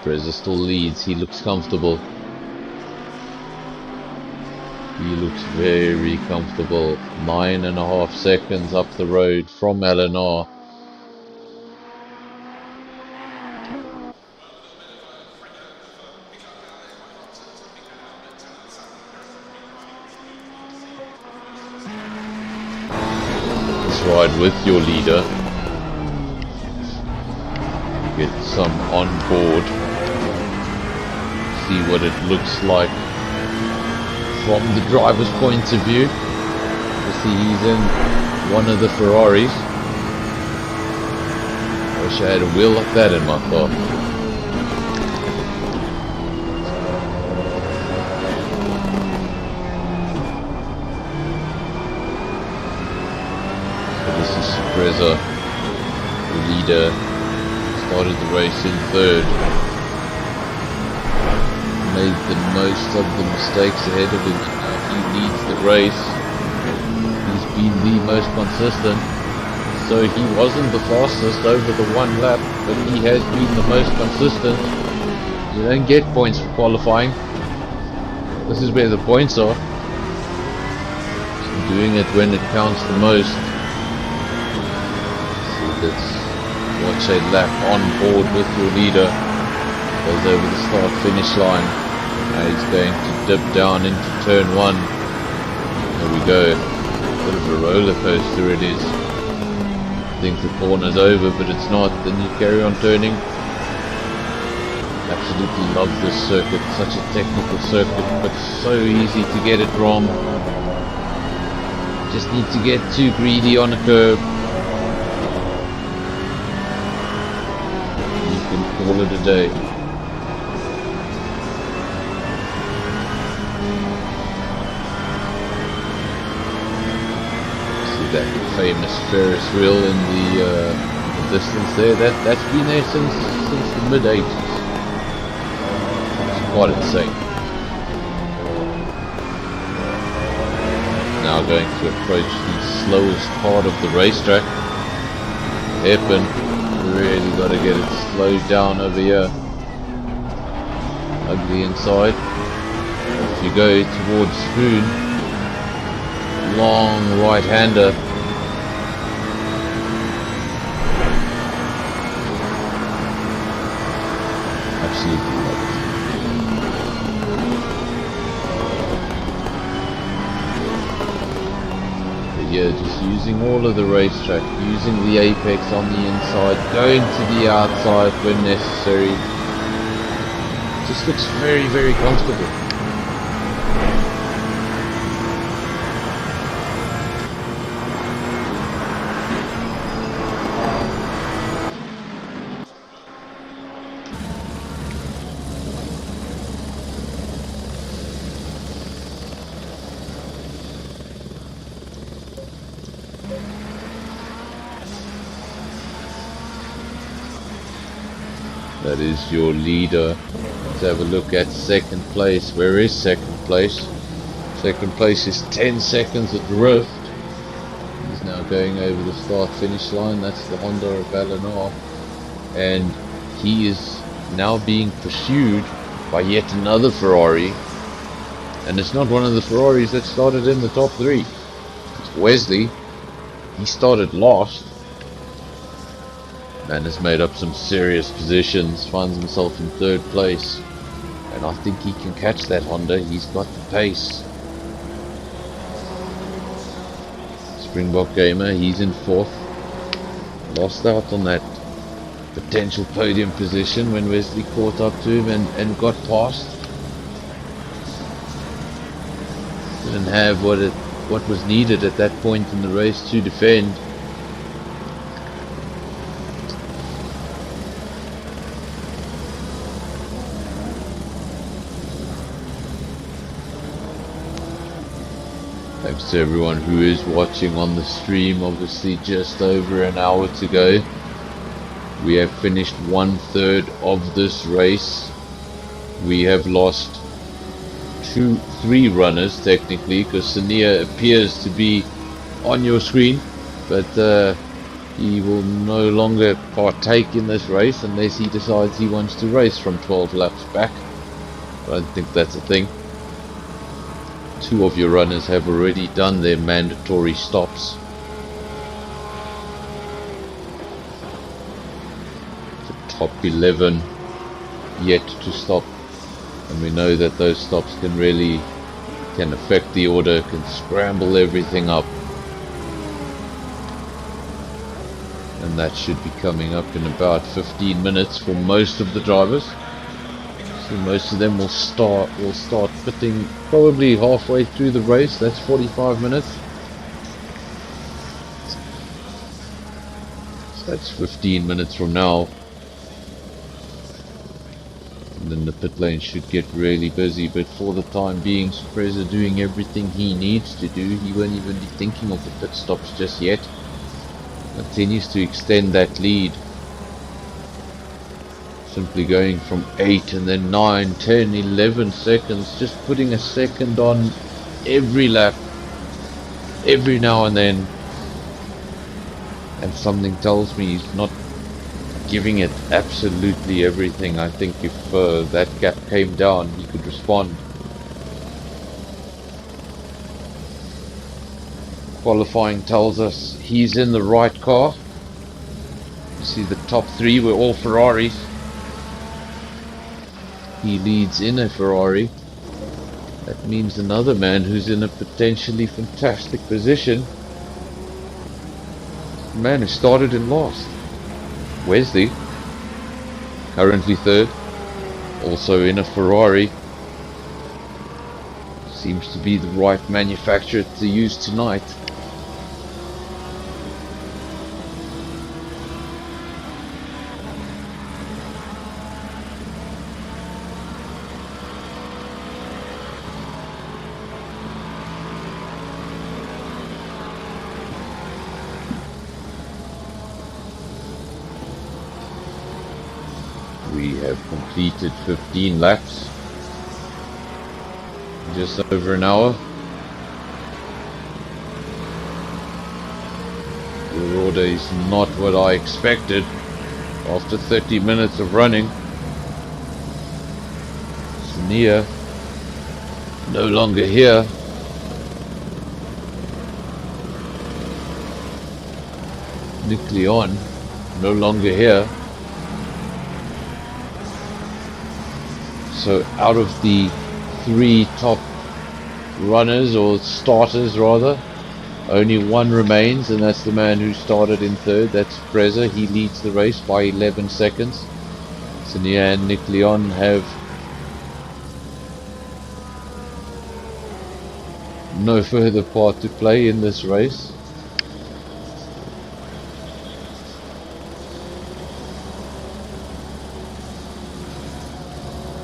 Speaker 2: Preza still leads, he looks comfortable. He looks very comfortable. 9.5 seconds up the road from LNR. Ride with your leader, get some on board, see what it looks like from the driver's point of view. You see he's in one of the Ferraris. I wish I had a wheel like that in my car. Preza, the leader, started the race in 3rd, made the most of the mistakes ahead of him, and now he leads the race. He's been the most consistent, so he wasn't the fastest over the 1 lap, but he has been the most consistent. You don't get points for qualifying. This is where the points are. So doing it when it counts the most. Let's watch a lap on board with your leader. Goes over the start finish line. Now he's going to dip down into turn 1. There we go. Bit of a roller coaster it is. I think the corner's over, but it's not. Then you carry on turning. Absolutely love this circuit. Such a technical circuit, but so easy to get it wrong. Just need to get too greedy on a curve. Call it a day. See that famous Ferris wheel in the distance there? That's been there since the mid-80s. It's quite insane. Now going to approach the slowest part of the racetrack. Hairpin. Really got to get it slowed down over here. Ugly inside. If you go towards Spoon, long right-hander. Absolutely love it. Here, just using all of the racetrack, using the apex on the inside, going to the outside when necessary. Just looks very, very comfortable. That is your leader. Let's have a look at 2nd place. Where is 2nd place? 2nd place is 10 seconds adrift. He's now going over the start finish line. That's the Honda of LNR. And he is now being pursued by yet another Ferrari. And it's not one of the Ferraris that started in the top 3. It's Wesley. He started last. Man has made up some serious positions, finds himself in 3rd place, and I think he can catch that Honda. He's got the pace. Springbok Gamer, he's in 4th, lost out on that potential podium position when Wesley caught up to him and got past. Didn't have what it what was needed at that point in the race to defend. Thanks to everyone who is watching on the stream. Obviously just over an hour to go. We have finished 1/3 of this race. We have lost 3 runners technically, because Sania appears to be on your screen, but he will no longer partake in this race unless he decides he wants to race from 12 laps back. I don't think that's a thing. 2 of your runners have already done their mandatory stops. The top 11 yet to stop, and we know that those stops can affect the order, can scramble everything up, and that should be coming up in about 15 minutes for most of the drivers. So most of them will start pitting probably halfway through the race. That's 45 minutes. So that's 15 minutes from now. And then the pit lane should get really busy, but for the time being, Fraser doing everything he needs to do. He won't even be thinking of the pit stops just yet. Continues to extend that lead. Simply going from 8 and then 9, 10, 11 seconds, just putting a second on every lap, every now and then. And something tells me he's not giving it absolutely everything. I think if that gap came down, he could respond. Qualifying tells us he's in the right car. You see the top 3 were all Ferraris. He leads in a Ferrari. That means another man who's in a potentially fantastic position. The man who started in last. Wesley, currently 3rd, also in a Ferrari. Seems to be the right manufacturer to use tonight. We have completed 15 laps, just over an hour. The order is not what I expected after 30 minutes of running. Sania no longer here. Nick Leon no longer here. So out of the 3 top runners, or starters rather, only 1 remains, and that's the man who started in 3rd. That's Fraser. He leads the race by 11 seconds. Sania and Nick Leon have no further part to play in this race.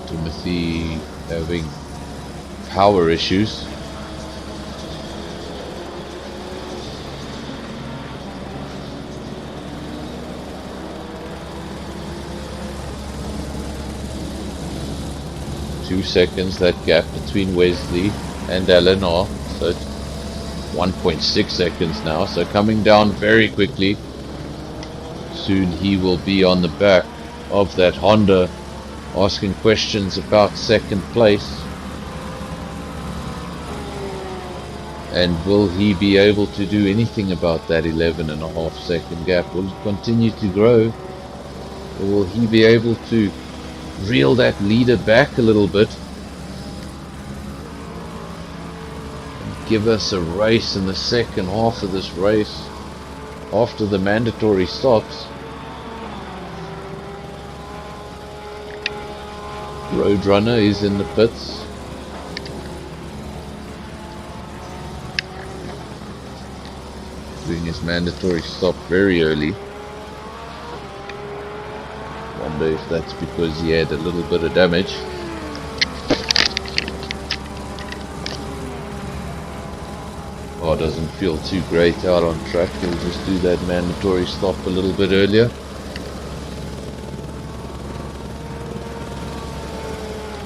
Speaker 2: Timothy having power issues. Two seconds, that gap between Wesley and Eleanor, so it's 1.6 seconds now, so coming down very quickly. Soon he will be on the back of that Honda, asking questions about 2nd place. And will he be able to do anything about that 11.5 second gap? Will it continue to grow? Or will he be able to reel that leader back a little bit and give us a race in the second half of this race after the mandatory stops? Roadrunner is in the pits. doing his mandatory stop very early. Wonder if that's because he had a little bit of damage. Car doesn't feel too great out on track. He'll just do that mandatory stop a little bit earlier.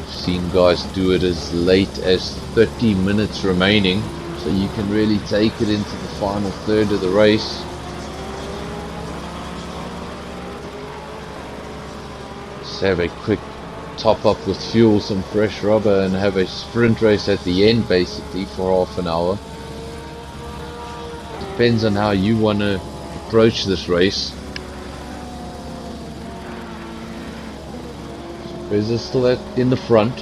Speaker 2: I've seen guys do it as late as 30 minutes remaining, so you can really take it into the final third of the race. Just have a quick top up with fuel, some fresh rubber, and have a sprint race at the end basically for half an hour. Depends on how you want to approach this race. Perez is still in the front.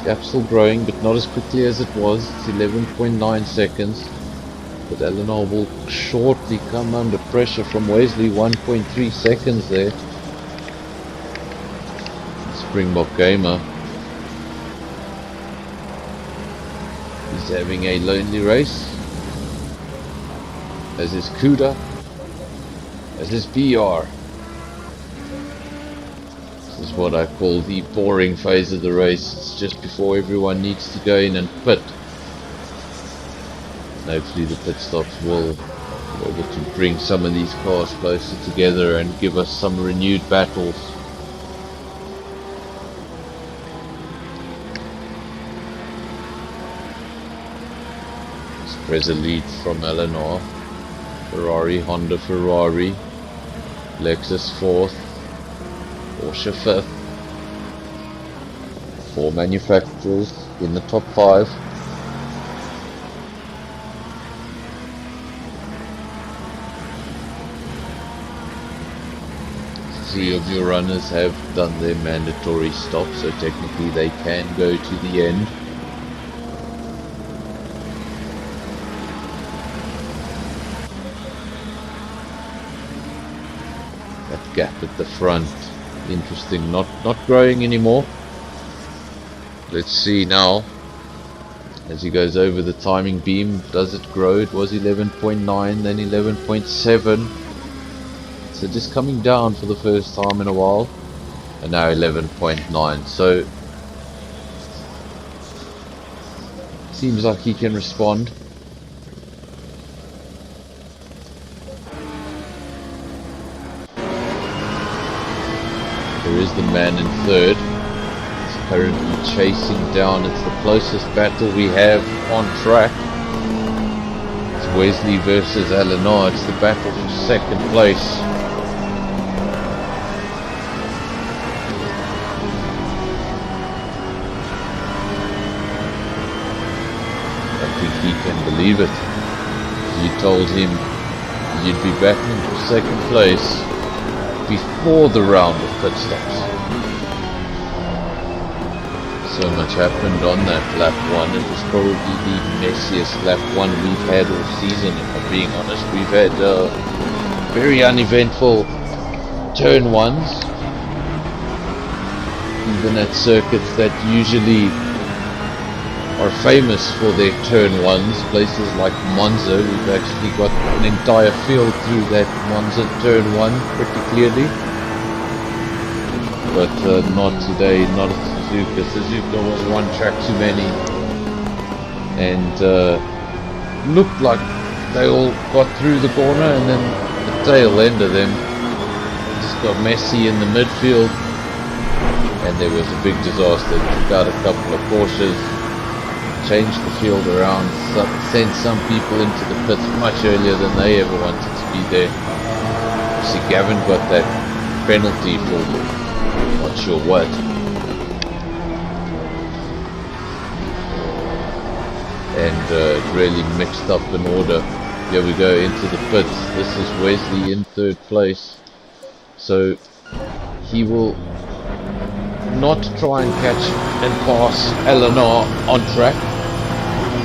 Speaker 2: Gap's still growing, but not as quickly as it was. It's 11.9 seconds. But Eleanor will shortly come under pressure from Wesley. 1.3 seconds there. Springbok Gamer. He's having a lonely race. As is Kuda. As is BR. This is what I call the boring phase of the race. It's just before everyone needs to go in and pit. And hopefully the pit stops will be able to bring some of these cars closer together and give us some renewed battles. There's a lead from Eleanor. Ferrari, Honda, Ferrari, Lexus 4th, Porsche 5th. 4 manufacturers in the top 5. Three of your runners have done their mandatory stop, so technically they can go to the end. Gap at the front, interesting, not growing anymore. Let's see now as he goes over the timing beam. Does it grow? It was 11.9, then 11.7, so just coming down for the first time in a while, and now 11.9. so seems like he can respond. There is the man in third. He's currently chasing down. It's the closest battle we have on track. It's Wesley versus Eleanor. It's the battle for second place. I think he can believe it. You told him you'd be battling for second place before the round of pit stops. So much happened on that lap 1. It was probably the messiest lap 1 we've had all season, if I'm being honest. We've had very uneventful turn 1s, even at circuits that usually are famous for their turn 1s. Places like Monza, we've actually got an entire field through that Monza turn 1 pretty clearly. But not today, not at Suzuka. Suzuka was one track too many. And looked like they all got through the corner, and then the tail end of them just got messy in the midfield. And there was a big disaster. Took out a couple of Porsches, changed the field around, sent some people into the pits much earlier than they ever wanted to be there. See, Gavin got that penalty for not sure what. And it really mixed up an order. Here we go into the pits. This is Wesley in third place. So he will not try and catch and pass Eleanor on track.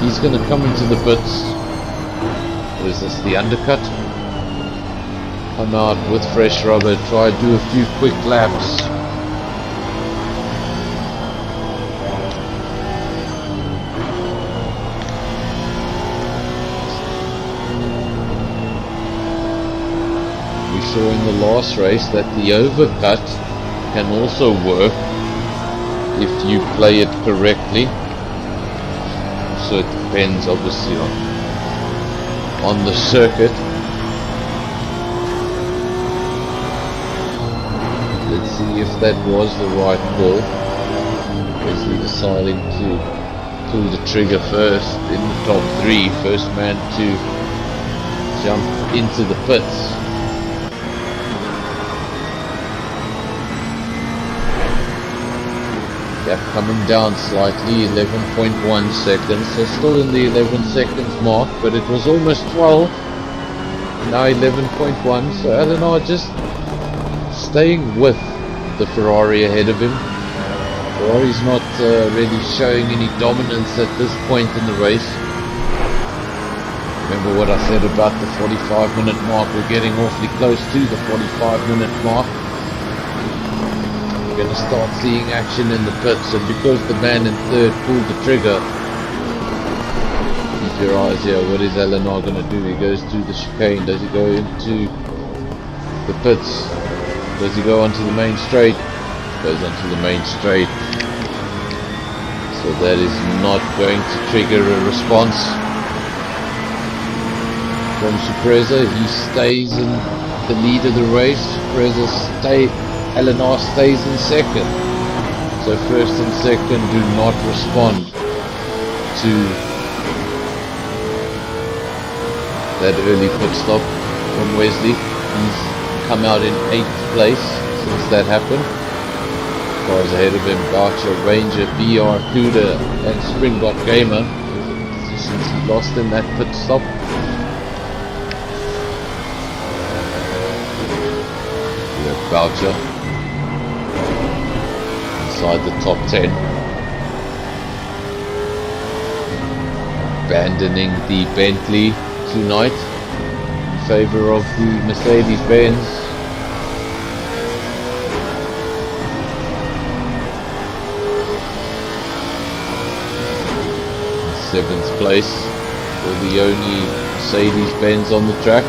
Speaker 2: He's going to come into the pits. What is this, the undercut? Come out with fresh rubber, try and do a few quick laps. saw in the last race that the overcut can also work if you play it correctly. So it depends obviously on the circuit. Let's see if that was the right call. Wesley deciding to pull the trigger first in the top three, first man to jump into the pits. Gap coming down slightly, 11.1 seconds, so still in the 11 seconds mark, but it was almost 12, now 11.1, so Eleanor just staying with the Ferrari ahead of him. Ferrari's not really showing any dominance at this point in the race. Remember what I said about the 45-minute mark, we're getting awfully close to the 45-minute mark. We're going to start seeing action in the pits, and because the man in third pulled the trigger, keep your eyes here. What is Eleanor going to do? He goes through the chicane. Does he go into the pits? Does he go onto the main straight? Goes onto the main straight. So that is not going to trigger a response from Suzuka. He stays in the lead of the race. Eleanor stays in second. So first and second do not respond to that early pit stop from Wesley. He's come out in 8th place since that happened. Cars ahead of him, Boucher, Ranger, BR, Cuda and Springbok Gamer. Since he lost in that pit stop. We have Boucher inside the top 10. Abandoning the Bentley tonight in favour of the Mercedes-Benz. In 7th place for the only Mercedes-Benz on the track.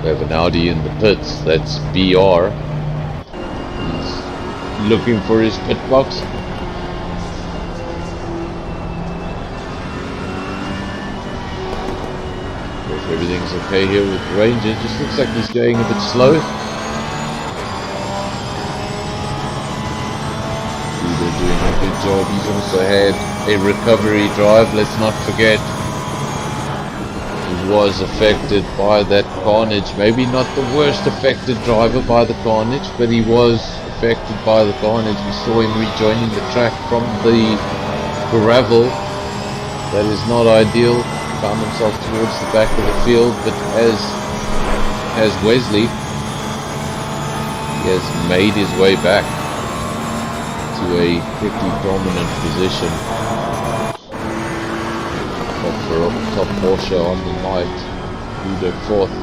Speaker 2: We have an Audi in the pits, that's BR. He's looking for his pit box. If everything's okay here with Ranger, just looks like he's going a bit slow. They're doing a good job. He's also had a recovery drive, let's not forget. Was affected by that carnage. Maybe not the worst affected driver by the carnage, but he was affected by the carnage. We saw him rejoining the track from the gravel. That is not ideal. Found himself towards the back of the field, but as Wesley, he has made his way back to a pretty dominant position. Top Porsche on the night, Udo 4th.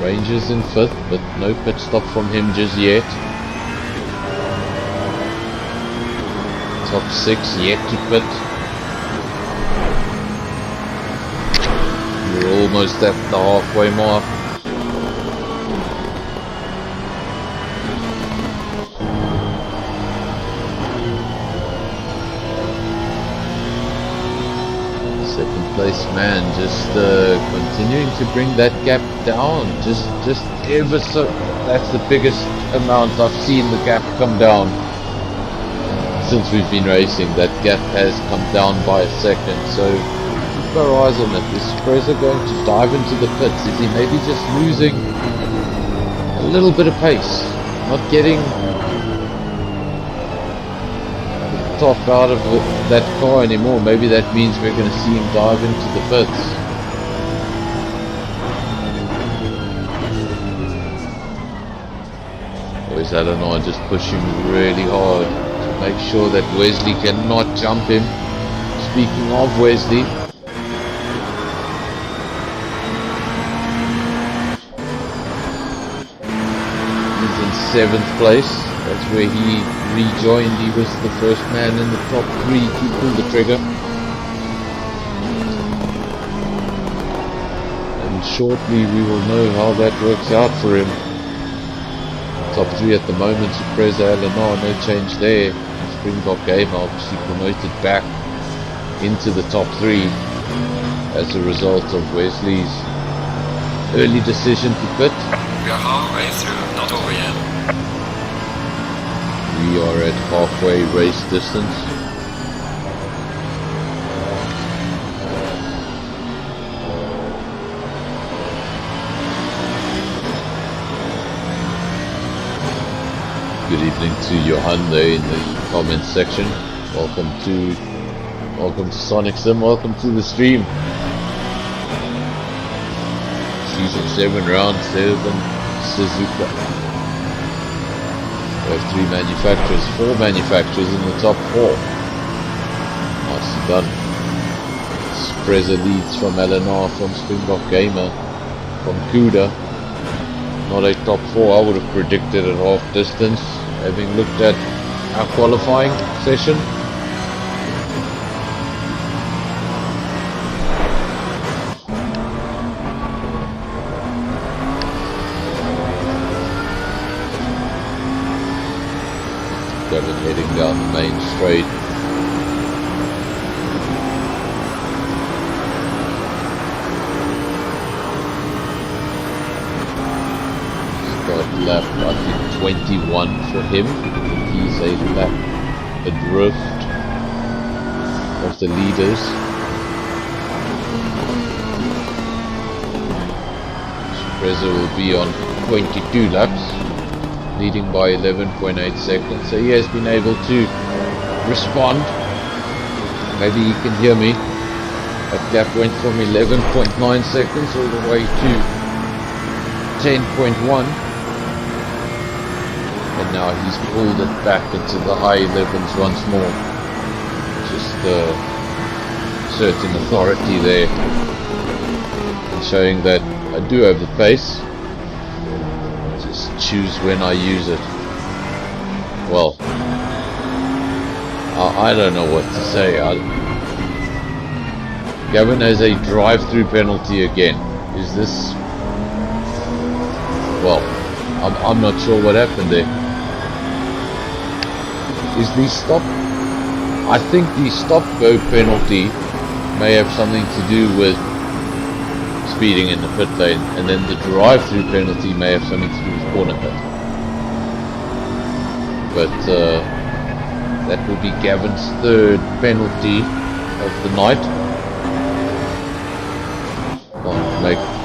Speaker 2: Rangers in 5th, but no pit stop from him just yet. Top 6 yet to pit. We're almost at the halfway mark. Place man just continuing to bring that gap down, just ever so. That's the biggest amount I've seen the gap come down since we've been racing. That gap has come down by a second, so keep our eyes on it. Is Fraser going to dive into the pits? Is he maybe just losing a little bit of pace, not getting top out of that car anymore? Maybe that means we're going to see him dive into the pits. Or is Eleanor just pushing really hard to make sure that Wesley cannot jump him? Speaking of Wesley, he's in 7th place. That's where he rejoined. He was the first man in the top 3 to pull the trigger. And shortly we will know how that works out for him. Top 3 at the moment, Supreza, Eleanor, no change there. Springbok Gamer obviously promoted back into the top 3 as a result of Wesley's early decision to pit.
Speaker 1: We are halfway through, not over yet.
Speaker 2: We are at halfway race distance. Good evening to Johan there in the comments section. Welcome to Sonic Sim, welcome to the stream. Season 7, round 7, Suzuka. We have 3 manufacturers, 4 manufacturers in the top 4. Nicely done. Spreza leads from Eleanor, from Springbok Gamer, from Kuda. Not a top 4, I would have predicted at half distance, having looked at our qualifying session. Got it heading down the main straight. Start lap, I think 21 for him. He's a lap adrift of the leaders. Supreza will be on 22 laps, leading by 11.8 seconds, so he has been able to respond. Maybe he can hear me. That gap went from 11.9 seconds all the way to 10.1, and now he's pulled it back into the high 11s once more. Just certain authority there, and showing that I do have the pace. Choose when I use it. Well, I don't know what to say. Gavin has a drive-through penalty again. Is this... Well, I'm not sure what happened there. Is the stop... I think the stop-go penalty may have something to do with speeding in the pit lane, and then the drive-through penalty may have something to do with corner pit. But that will be Gavin's 3rd penalty of the night.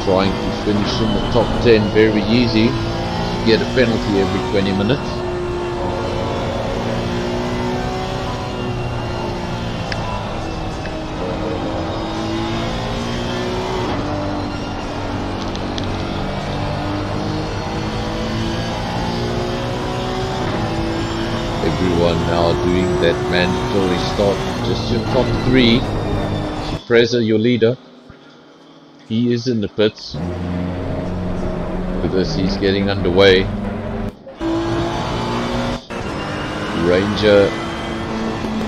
Speaker 2: Trying to finish in the top 10 very easy. You get a penalty every 20 minutes. Everyone now doing that mandatory start. Just your top 3. Supreza, your leader. He is in the pits. Look at this, he's getting underway. Ranger.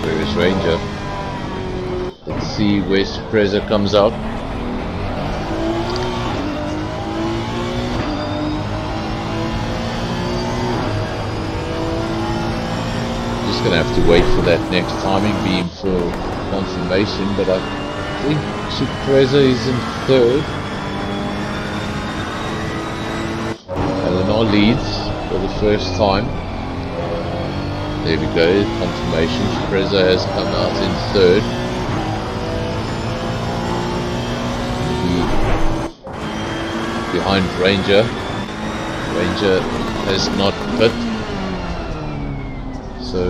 Speaker 2: Where is Ranger? Let's see where Supreza comes out. Just gonna have to wait for that next timing beam for confirmation, but I think Supreza is in 3rd. Eleanor leads for the first time. There we go, confirmation. Supreza has come out in 3rd. Behind Ranger. Ranger has not pit, so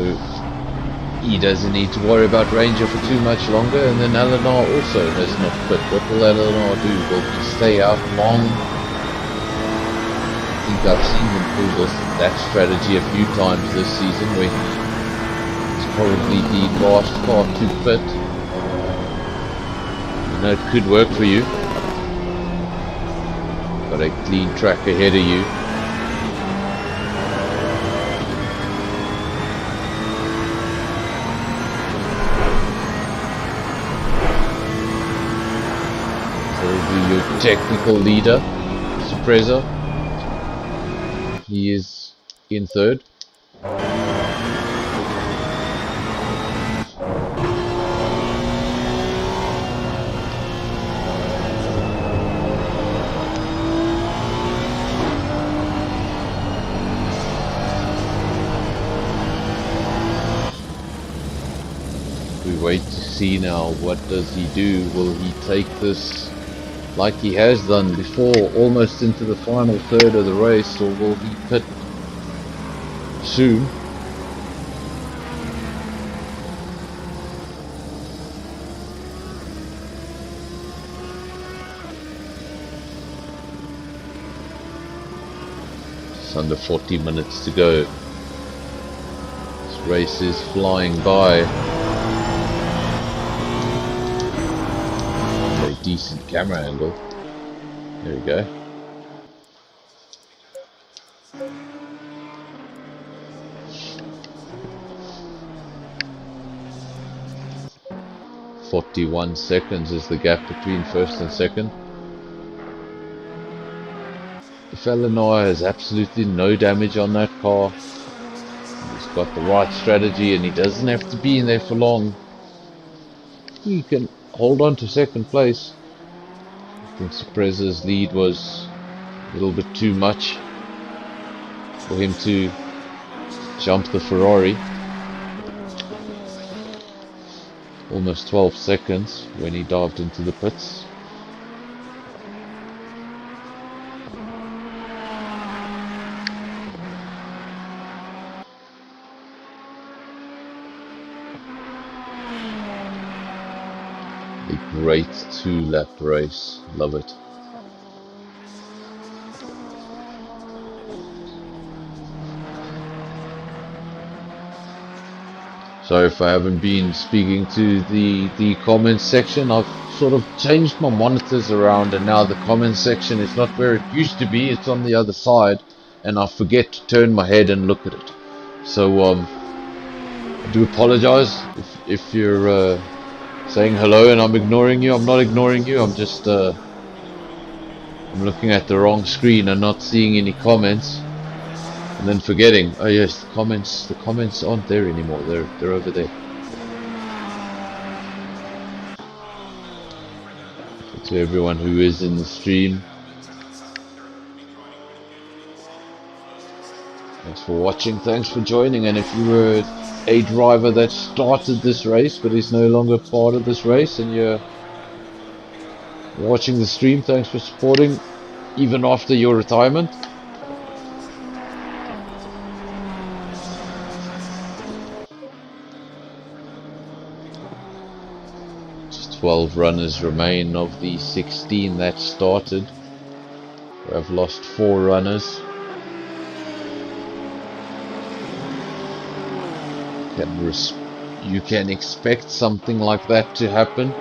Speaker 2: he doesn't need to worry about Ranger for too much longer. And then Eleanor also has not pit. What will Eleanor do? Will he stay out long? I think I've seen him pull that strategy a few times this season, where it's probably the last car to pit. You know, it could work for you. Got a clean track ahead of you. Over your technical leader, Suppressor. He is in third. We wait to see now, what does he do? Will he take this like he has done before, almost into the final third of the race, or will he pit soon? It's under 40 minutes to go. This race is flying by. Very decent camera angle. There we go. "41 seconds is the gap between first and second. If Eleanor has absolutely no damage on that car, he's got the right strategy and he doesn't have to be in there for long, he can hold on to second place. I think Suppressor's lead was a little bit too much for him to jump the Ferrari. Almost 12 seconds when he dived into the pits. A great 2-lap race, love it. Sorry if I haven't been speaking to the comments section. I've sort of changed my monitors around and now the comments section is not where it used to be. It's on the other side and I forget to turn my head and look at it. So I do apologize if you're saying hello and I'm ignoring you. I'm not ignoring you. I'm just I'm looking at the wrong screen and not seeing any comments. And then forgetting, oh yes, the comments aren't there anymore, they're over there. So to everyone who is in the stream, thanks for watching, thanks for joining, and if you were a driver that started this race but is no longer part of this race and you're watching the stream, thanks for supporting even after your retirement. 12 runners remain of the 16 that started. We have lost 4 runners. You can expect something like that to happen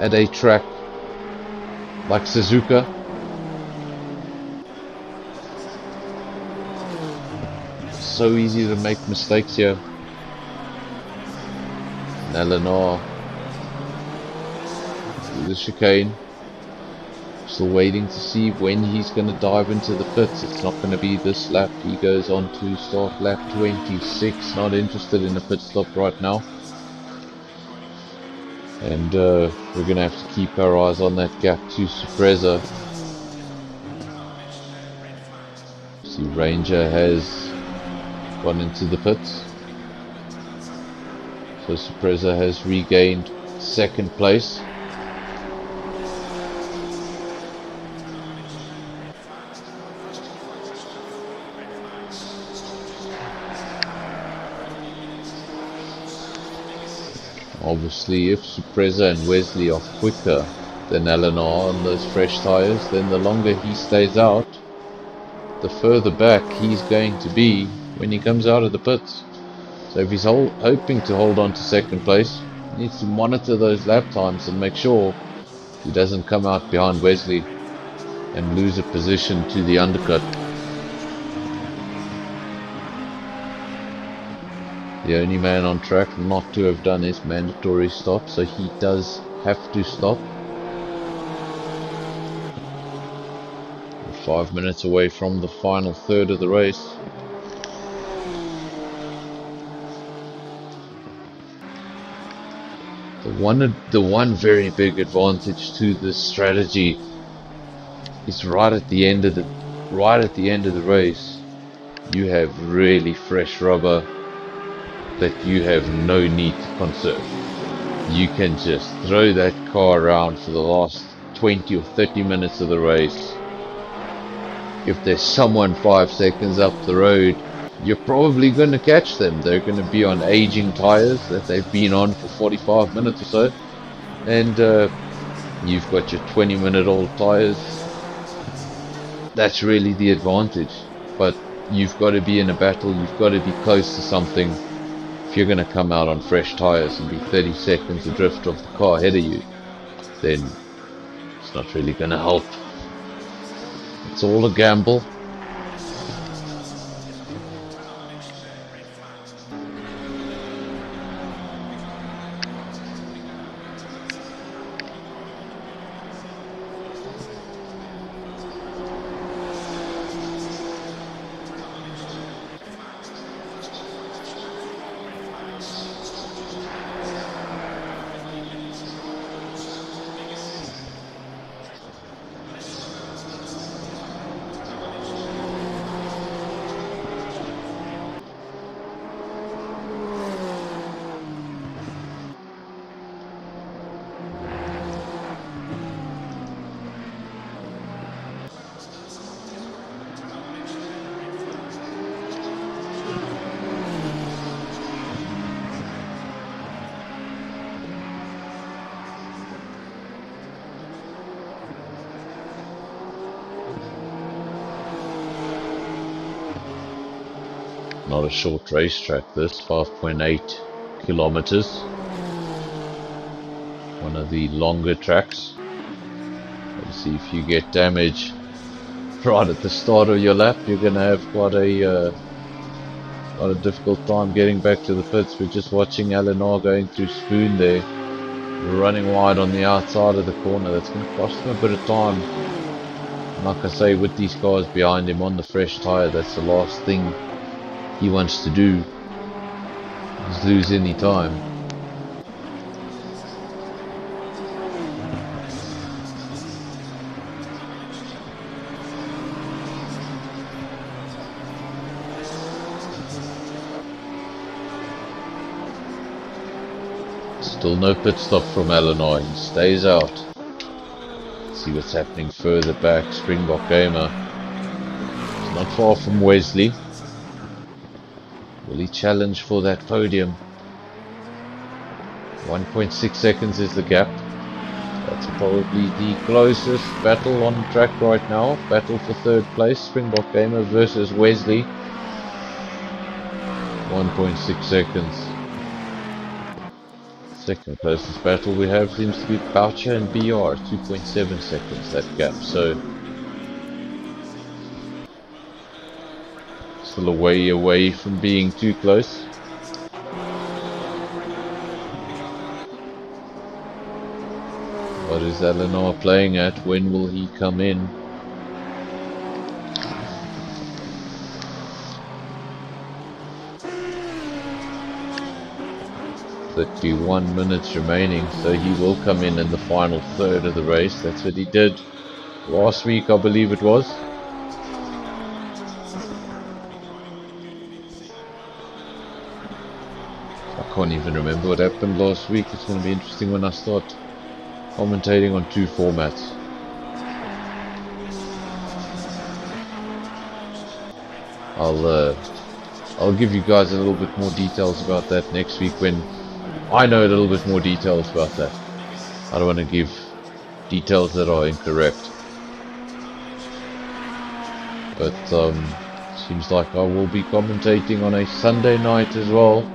Speaker 2: at a track like Suzuka. It's so easy to make mistakes here. And Eleanor the chicane. Still waiting to see when he's going to dive into the pits. It's not going to be this lap. He goes on to start lap 26. Not interested in a pit stop right now. And we're going to have to keep our eyes on that gap to Suppressor. See, Ranger has gone into the pits. So Suppressor has regained second place. Obviously, if Suppressor and Wesley are quicker than Eleanor on those fresh tyres, then the longer he stays out, the further back he's going to be when he comes out of the pits. So if he's hoping to hold on to second place, he needs to monitor those lap times and make sure he doesn't come out behind Wesley and lose a position to the undercut. The only man on track not to have done his mandatory stop, so he does have to stop. 5 minutes away from the final third of the race. The one very big advantage to this strategy is right at the end of the race, you have really fresh rubber that you have no need to conserve. You can just throw that car around for the last 20 or 30 minutes of the race. If there's someone 5 seconds up the road, you're probably going to catch them. They're going to be on aging tires that they've been on for 45 minutes or so, and you've got your 20-minute-old tires. That's really the advantage. But you've got to be in a battle, you've got to be close to something. If you're going to come out on fresh tires and be 30 seconds adrift of the car ahead of you, then it's not really going to help. It's all a gamble. Not a short racetrack this, 5.8 kilometers. One of the longer tracks. Obviously if you get damage right at the start of your lap, you're going to have quite a difficult time getting back to the pits. We're just watching Eleanor going through Spoon there, running wide on the outside of the corner. That's going to cost him a bit of time. Like I say, with these cars behind him on the fresh tyre, that's the last thing he wants to do, is lose any time. Still no pit stop from Eleanor, he stays out. Let's see what's happening further back. Springbok Gamer is not far from Wesley. Will he challenge for that podium? 1.6 seconds is the gap. That's probably the closest battle on track right now. Battle for third place. Springbok Gamer versus Wesley. 1.6 seconds. Second closest battle we have seems to be Boucher and BR. 2.7 seconds that gap. So still a way away from being too close. What is Eleanor playing at? When will he come in? "31 minutes remaining," so he will come in the final third of the race. That's what he did last week, I believe it was. I can't even remember what happened last week. It's going to be interesting when I start commentating on two formats. I'll give you guys a little bit more details about that next week when I know a little bit more details about that. I don't want to give details that are incorrect. But seems like I will be commentating on a Sunday night as well.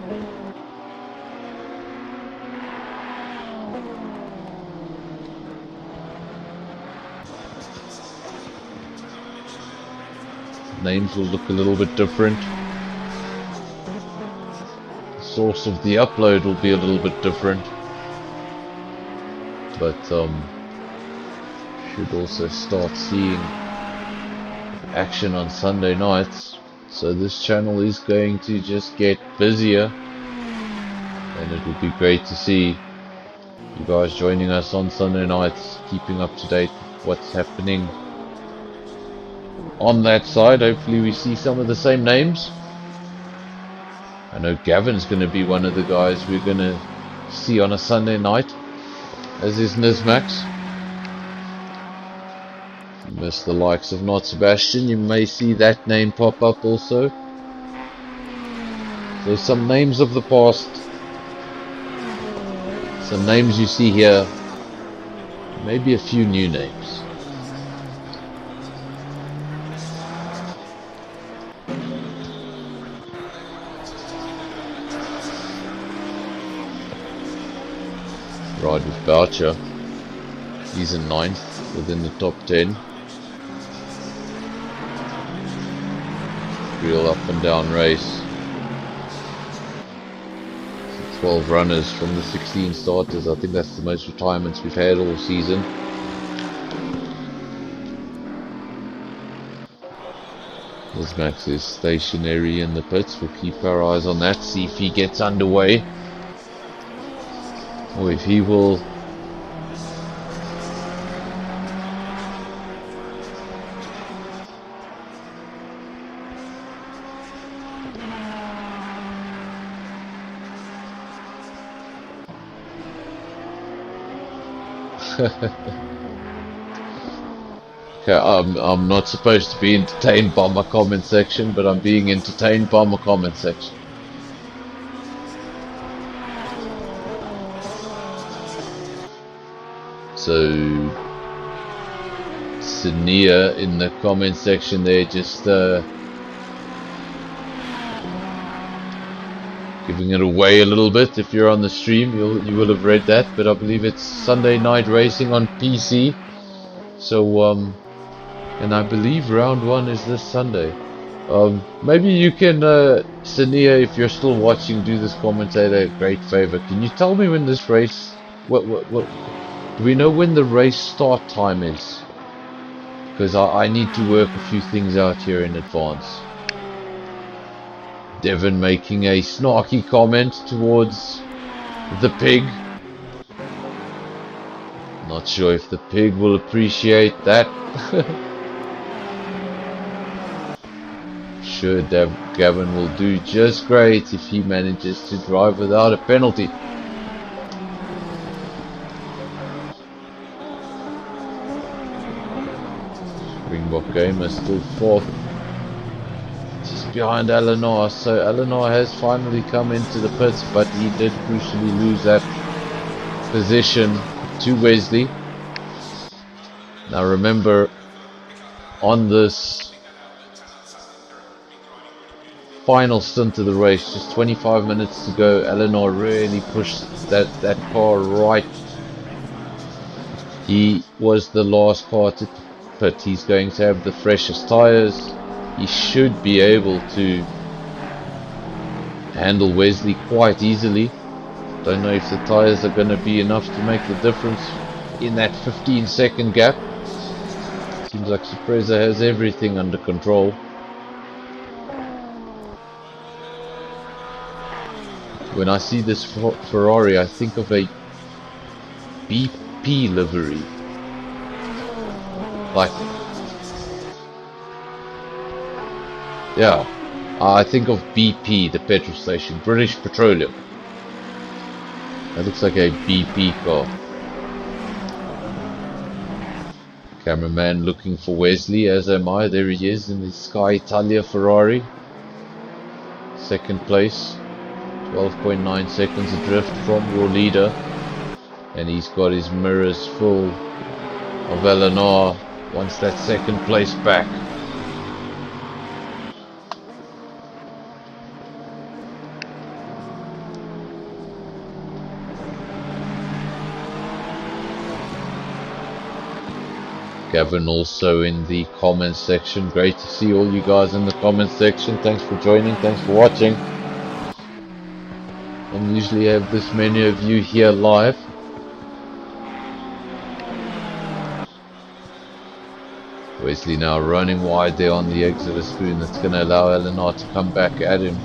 Speaker 2: Names will look a little bit different. The source of the upload will be a little bit different. But should also start seeing action on Sunday nights. So this channel is going to just get busier, and it would be great to see you guys joining us on Sunday nights, keeping up to date with what's happening on that side. Hopefully we see some of the same names. I know Gavin's going to be one of the guys we're going to see on a Sunday night, as is Nizmax. If you miss the likes of Not Sebastian, you may see that name pop up also. So some names of the past, some names you see here, maybe a few new names. Ride with Boucher. He's in 9th within the top 10. Real up and down race. 12 runners from the 16 starters. I think that's the most retirements we've had all season. Max is stationary in the pits. We'll keep our eyes on that, see if he gets underway, or if he will Okay, I'm not supposed to be entertained by my comment section, but I'm being entertained by my comment section. So Sania in the comment section there, just giving it away a little bit. If you're on the stream, you will have read that, but I believe it's Sunday night racing on PC. So and I believe round 1 is this Sunday. Maybe you can, Sania, if you're still watching, do this commentator a great favor. Can you tell me when this race, what do we know when the race start time is? Because I need to work a few things out here in advance. Devon making a snarky comment towards the pig. Not sure if the pig will appreciate that. Sure, Gavin will do just great if he manages to drive without a penalty. Springbok Gamer still 4th, just behind Eleanor. So Eleanor has finally come into the pits, but he did crucially lose that position to Wesley. Now remember, on this final stint of the race, just 25 minutes to go, Eleanor really pushed that car right. He was the last car to pit. He's going to have the freshest tires. He should be able to handle Wesley quite easily. Don't know if the tires are going to be enough to make the difference in that 15-second gap. Seems like Sorpresa has everything under control. When I see this Ferrari, I think of a BP livery. Like, yeah, I think of BP, the petrol station, British Petroleum. That looks like a BP car. Cameraman looking for Wesley, as am I. There he is in the Sky Italia Ferrari. 2nd place. 12.9 seconds adrift from your leader, and he's got his mirrors full of Eleanor. Wants that 2nd place back. Gavin also in the comments section. Great to see all you guys in the comments section. Thanks for joining, thanks for watching. I don't usually have this many of you here live. Wesley now running wide there on the exit of Spoon. That's going to allow Eleanor to come back at him.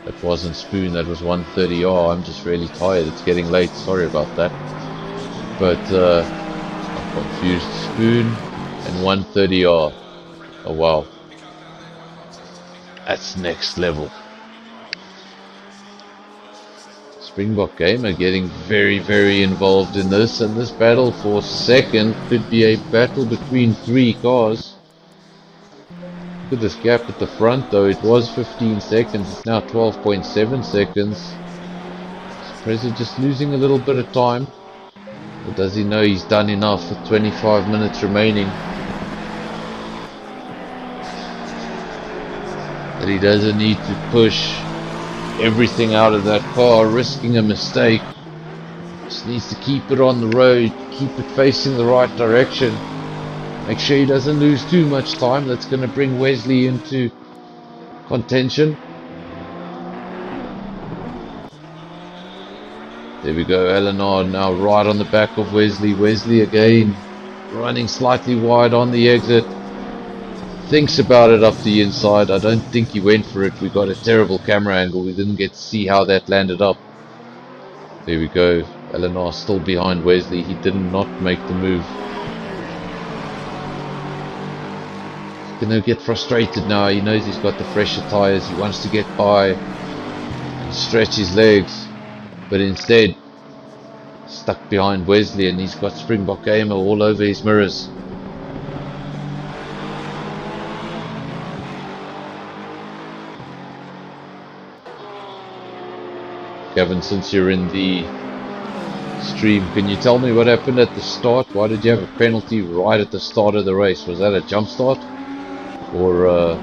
Speaker 2: That wasn't Spoon, that was 130R. I'm just really tired. It's getting late. Sorry about that. But I'm confused. Spoon and 130R. Oh wow. That's next level. Springbok Gamer getting very, very involved in this, and this battle for second could be a battle between 3 cars. Look at this gap at the front though. It was 15 seconds, it's now 12.7 seconds. Preza just losing a little bit of time, but does he know he's done enough with 25 minutes remaining? That he doesn't need to push everything out of that car, risking a mistake. Just needs to keep it on the road, keep it facing the right direction. Make sure he doesn't lose too much time. That's going to bring Wesley into contention. There we go, Eleanor now right on the back of Wesley. Wesley again running slightly wide on the exit. Thinks about it up the inside. I don't think he went for it. We got a terrible camera angle. We didn't get to see how that landed up. There we go. Eleanor still behind Wesley. He did not make the move. He's gonna get frustrated now. He knows he's got the fresher tires. He wants to get by and stretch his legs, but instead stuck behind Wesley, and he's got Springbok Gamer all over his mirrors. Kevin, since you're in the stream, can you tell me what happened at the start? Why did you have a penalty right at the start of the race? Was that a jump start? Or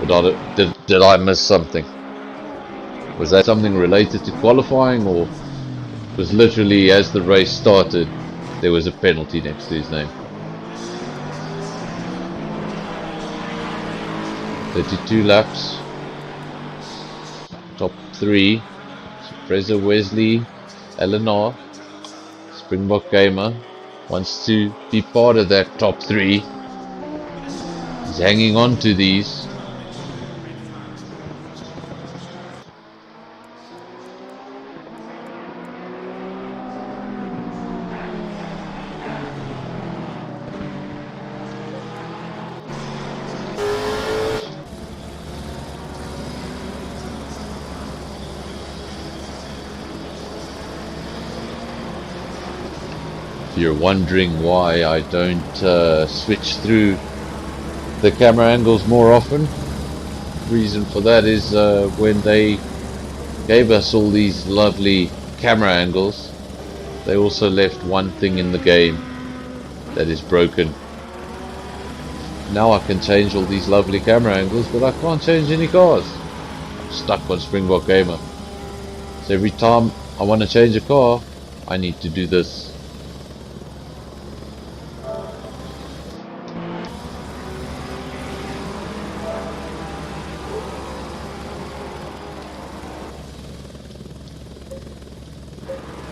Speaker 2: did I miss something? Was that something related to qualifying, or was literally as the race started there was a penalty next to his name? 32 laps. Top 3. Preza, Wesley, Eleanor. Springbok Gamer wants to be part of that top 3. He's hanging on to these. If you're wondering why I don't switch through the camera angles more often, the reason for that is when they gave us all these lovely camera angles, they also left one thing in the game that is broken. Now I can change all these lovely camera angles, but I can't change any cars. I'm stuck on Springbok Gamer. So every time I want to change a car, I need to do this.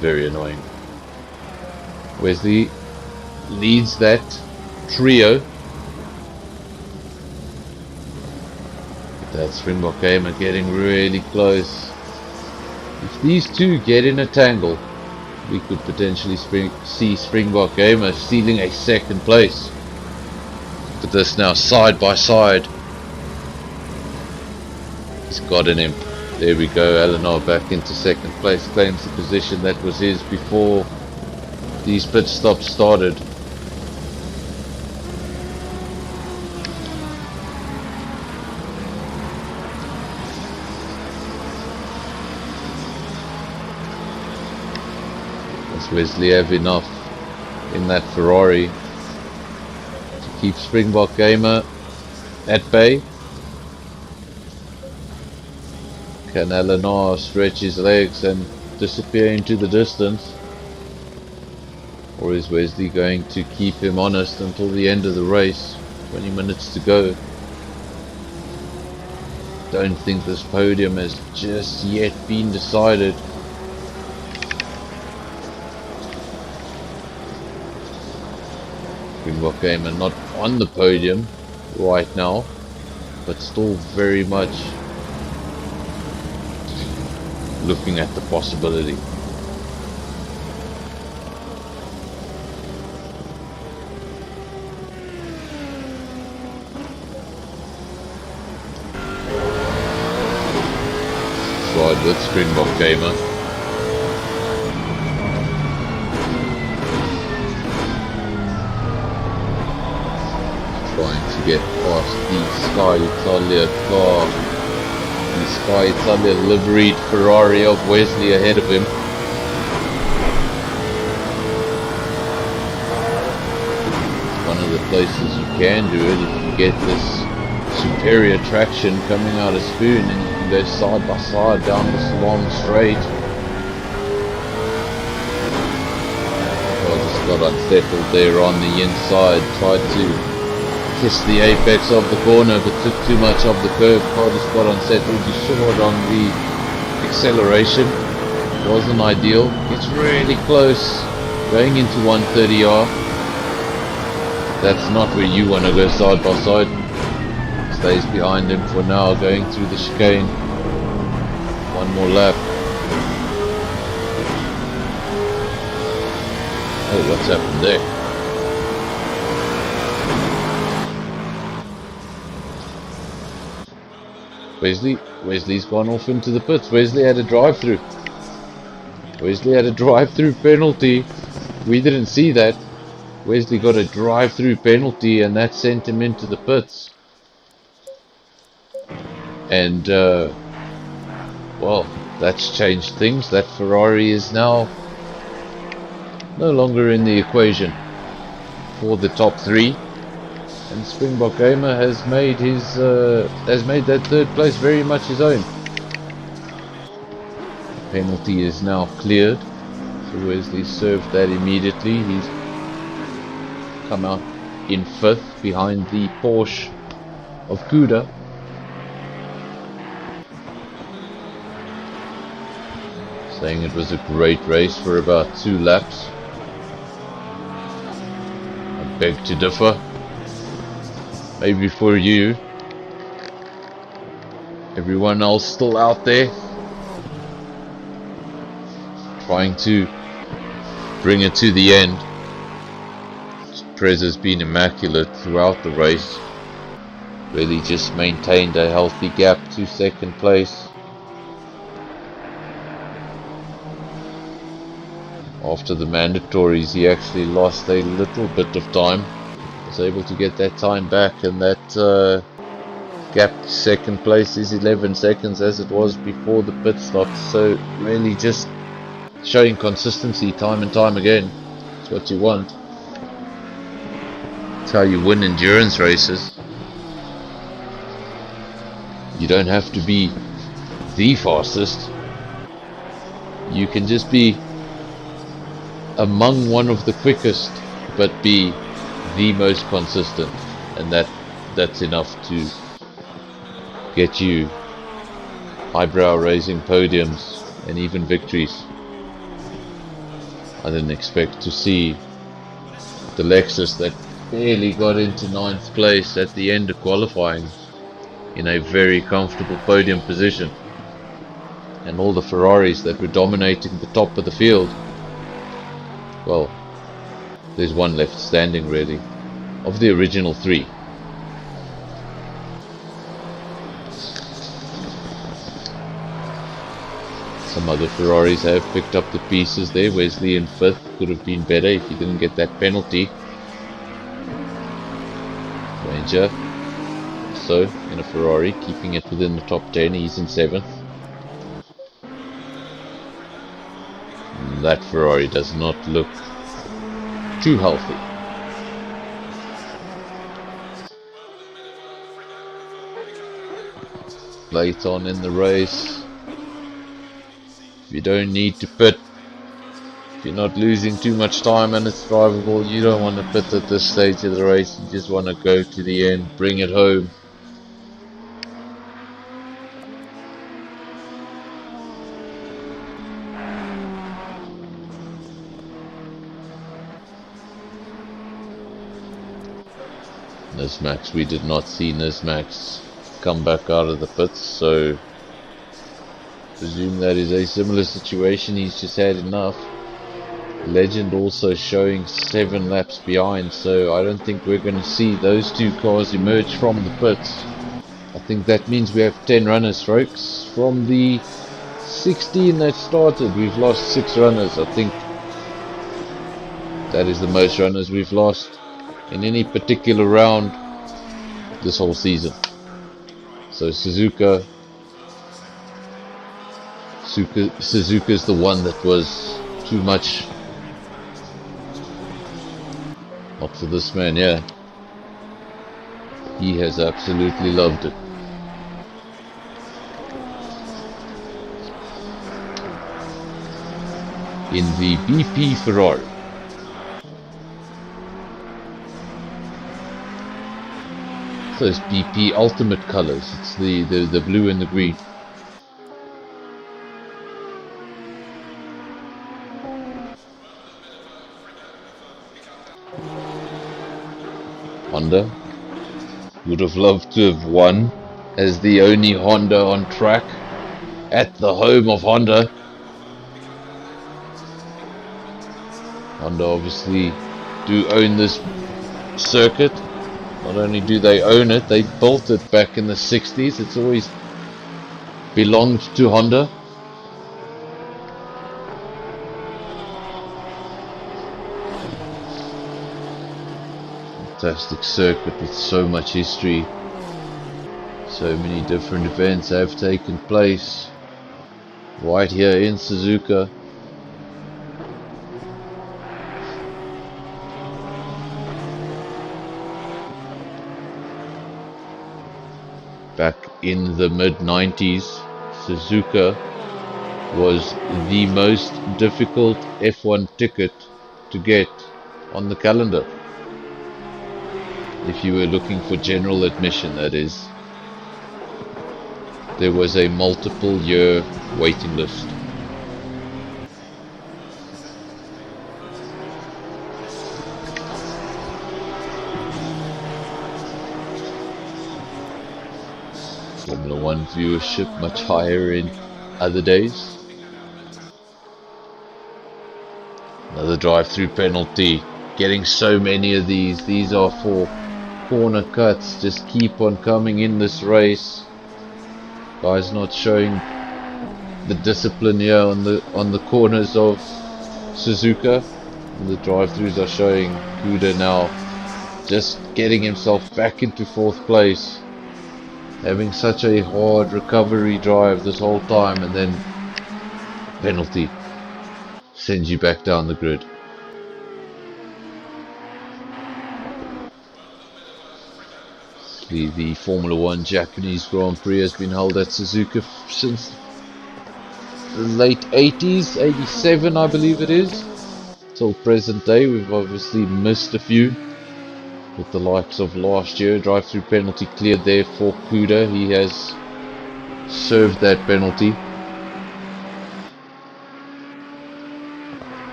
Speaker 2: Very annoying. Wesley leads that trio. That Springbok Gamer getting really close. If these two get in a tangle, we could potentially see Springbok Gamer stealing a second place. Look at this now, side by side. He's got an imp. There we go, Eleanor back into second place, claims the position that was his before these pit stops started. Does Wesley have enough in that Ferrari to keep Springbok Gamer at bay? Can Eleanor stretch his legs and disappear into the distance? Or is Wesley going to keep him honest until the end of the race? 20 minutes to go. Don't think this podium has just yet been decided. Springbok Gamer not on the podium right now, but still very much looking at the possibility. Ride with Springbok Gamer. Trying to get past the Sky Italia car. The Sky Italia liveried Ferrari of Wesley ahead of him. One of the places you can do it if you get this superior traction coming out of Spoon, and you can go side by side down this long straight. I just got unsettled there on the inside, tried to kiss the apex of the corner but took too much of the curve. Car just got unsettled. You saw it on the acceleration. Wasn't ideal. It's really close going into 130R. That's not where you want to go side by side. Stays behind him for now, going through the chicane. One more lap. Oh, what's happened there? Wesley's gone off into the pits. Wesley had a drive-through. Wesley had a drive-through penalty. We didn't see that. Wesley got a drive-through penalty and that sent him into the pits. And, well, that's changed things. That Ferrari is now no longer in the equation for the top three. And Springbok Gamer has made that third place very much his own. The penalty is now cleared. So Wesley served that immediately. He's come out in 5th behind the Porsche of Kuda. Saying it was a great race for about 2 laps. I beg to differ. Maybe for you. Everyone else still out there trying to bring it to the end. Trez has been immaculate throughout the race. Really just maintained a healthy gap to 2nd place. After the mandatories, he actually lost a little bit of time. Was able to get that time back, and that gap to 2nd place is 11 seconds as it was before the pit stop. So really just showing consistency time and time again. It's what you want. It's how you win endurance races. You don't have to be the fastest. You can just be among one of the quickest, but be the most consistent, and that's enough to get you eyebrow raising podiums and even victories. I didn't expect to see the Lexus that barely got into 9th place at the end of qualifying in a very comfortable podium position, and all the Ferraris that were dominating the top of the field. Well, there's one left standing really, of the original 3. Some other Ferraris have picked up the pieces there. Wesley in 5th could have been better if he didn't get that penalty. Ranger, so in a Ferrari, keeping it within the top 10, he's in 7th. That Ferrari does not look too healthy. Late on in the race, if you don't need to pit, if you're not losing too much time and it's drivable, you don't want to pit at this stage of the race. You just want to go to the end, bring it home. Nismax, we did not see Nismax come back out of the pits, so presume that is a similar situation. He's just had enough. Legend also showing 7 laps behind, so I don't think we're going to see those two cars emerge from the pits. I think that means we have 10 runners, folks. From the 16 that started, we've lost 6 runners. I think that is the most runners we've lost in any particular round this whole season. So Suzuka is the one that was too much. Not for this man, yeah. He has absolutely loved it. In the BP Ferrari. Those BP Ultimate colors. It's the blue and the green. Honda would have loved to have won as the only Honda on track at the home of Honda. Honda obviously do own this circuit. Not only do they own it, they built it back in the 60s. It's always belonged to Honda. Fantastic circuit with so much history. So many different events have taken place right here in Suzuka. Back in the mid-90s, Suzuka was the most difficult F1 ticket to get on the calendar. If you were looking for general admission, that is. There was a multiple year waiting list. Formula 1 viewership much higher in other days. Another drive-through penalty. Getting so many of these. These are for corner cuts. Just keep on coming in this race. Guys not showing the discipline here on the corners of Suzuka. And the drive-throughs are showing Kuda now just getting himself back into 4th place. Having such a hard recovery drive this whole time, and then penalty sends you back down the grid. The Formula 1 Japanese Grand Prix has been held at Suzuka since the late 80s, 87 I believe it is, till present day. We've obviously missed a few, with the likes of last year. Drive-through penalty cleared there for Kuda. He has served that penalty.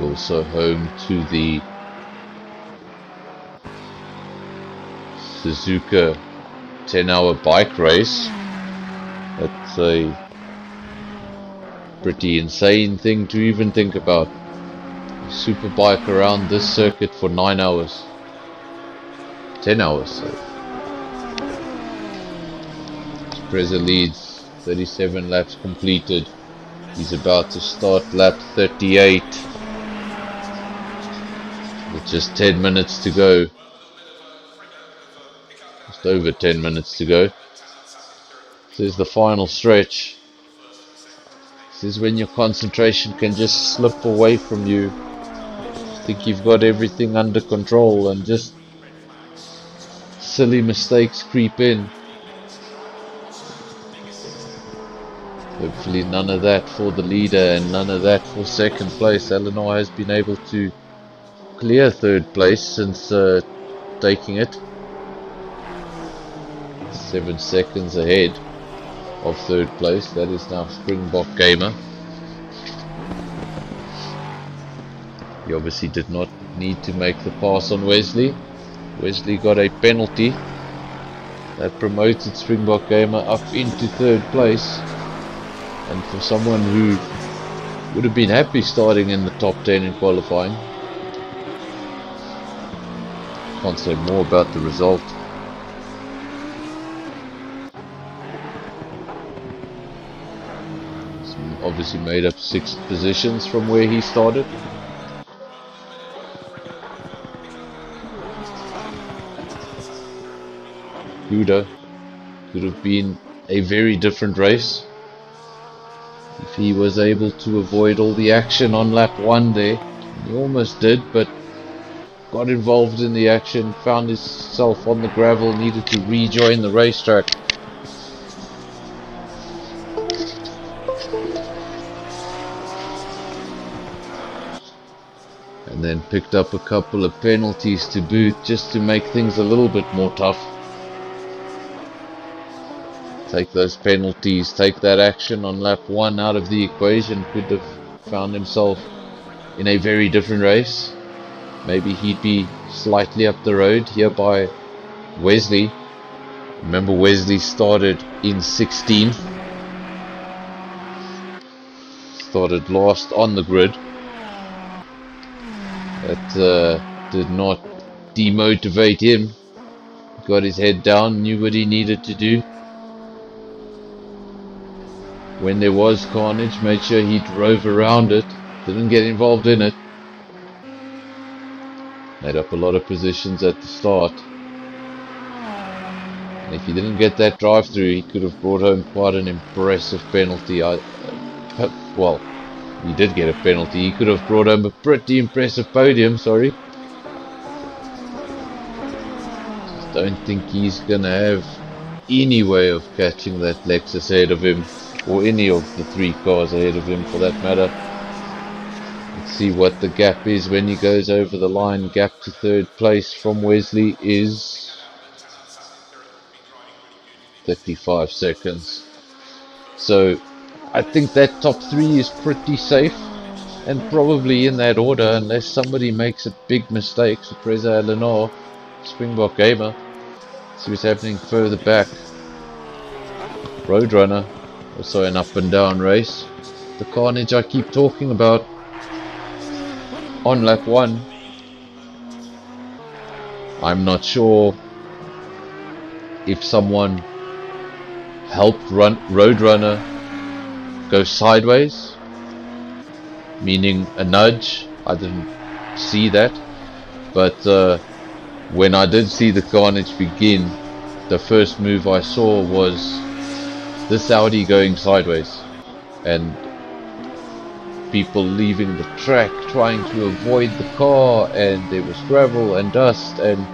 Speaker 2: Also home to the Suzuka 10-hour bike race. That's a pretty insane thing to even think about. A super bike around this circuit for 9 hours. 10 hours. So. Preza leads, 37 laps completed. He's about to start lap 38. With just 10 minutes to go. Just over 10 minutes to go. This is the final stretch. This is when your concentration can just slip away from you. You think you've got everything under control, and just silly mistakes creep in. Hopefully none of that for the leader and none of that for second place. Eleanor has been able to clear 3rd place since taking it. 7 seconds ahead of third place. That is now Springbok Gamer. He obviously did not need to make the pass on Wesley. Wesley got a penalty that promoted Springbok Gamer up into third place. And for someone who would have been happy starting in the top 10 in qualifying, can't say more about the result. He's obviously made up 6 positions from where he started. Huda could have been a very different race if he was able to avoid all the action on lap 1 there. He almost did, but got involved in the action, found himself on the gravel, needed to rejoin the racetrack. And then picked up a couple of penalties to boot, just to make things a little bit more tough. Take those penalties, take that action on lap 1 out of the equation, could have found himself in a very different race. Maybe he'd be slightly up the road here by Wesley. Remember, Wesley started in 16th. Started last on the grid. That did not demotivate him. Got his head down, knew what he needed to do. When there was carnage, made sure he drove around it, didn't get involved in it. Made up a lot of positions at the start. And if he didn't get that drive through, he could have brought home quite an impressive penalty. Well, he did get a penalty. He could have brought home a pretty impressive podium, sorry. Just don't think he's gonna have any way of catching that Lexus ahead of him, or any of the 3 cars ahead of him for that matter. Let's see what the gap is when he goes over the line. Gap to third place from Wesley is 35 seconds. So I think that top 3 is pretty safe, and probably in that order, unless somebody makes a big mistake. So Preza Eleanor, Springbok Gamer. See what's happening further back. Roadrunner, also an up and down race. The carnage I keep talking about on lap 1. I'm not sure if someone helped Roadrunner go sideways, meaning a nudge. I didn't see that, but when I did see the carnage begin, the first move I saw was this Audi going sideways, and people leaving the track trying to avoid the car, and there was gravel and dust, and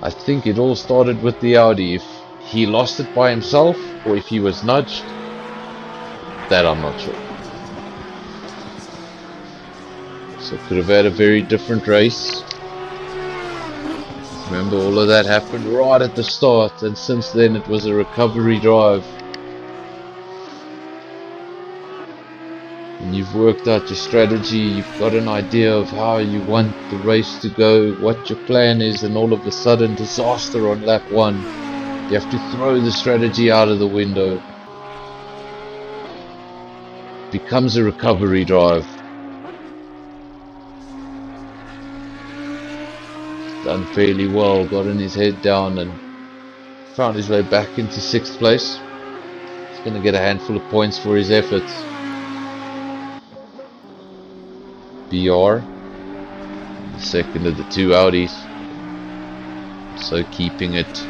Speaker 2: I think it all started with the Audi. If he lost it by himself or if he was nudged, that I'm not sure. So could have had a very different race. Remember, all of that happened right at the start, and since then it was a recovery drive. And you've worked out your strategy, you've got an idea of how you want the race to go, what your plan is, and all of a sudden disaster on lap 1. You have to throw the strategy out of the window. It becomes a recovery drive. Done fairly well, gotten his head down and found his way back into 6th place. He's going to get a handful of points for his efforts. BR, the second of the 2 Audis, so keeping it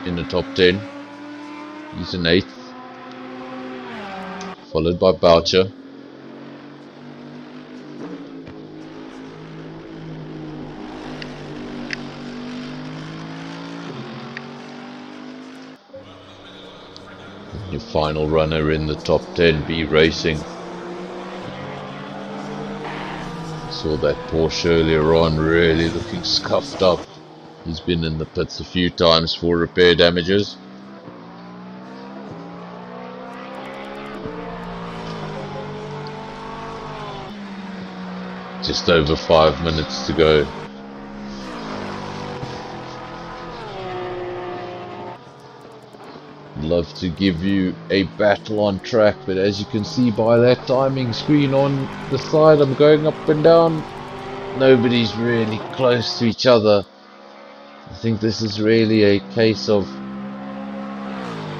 Speaker 2: in the top 10. He's an 8th, followed by Boucher. Your final runner in the top 10, B Racing. Saw that Porsche earlier on, really looking scuffed up. He's been in the pits a few times for repair damages. Just over 5 minutes to go. Love to give you a battle on track, but as you can see by that timing screen on the side, I'm going up and down. Nobody's really close to each other. I think this is really a case of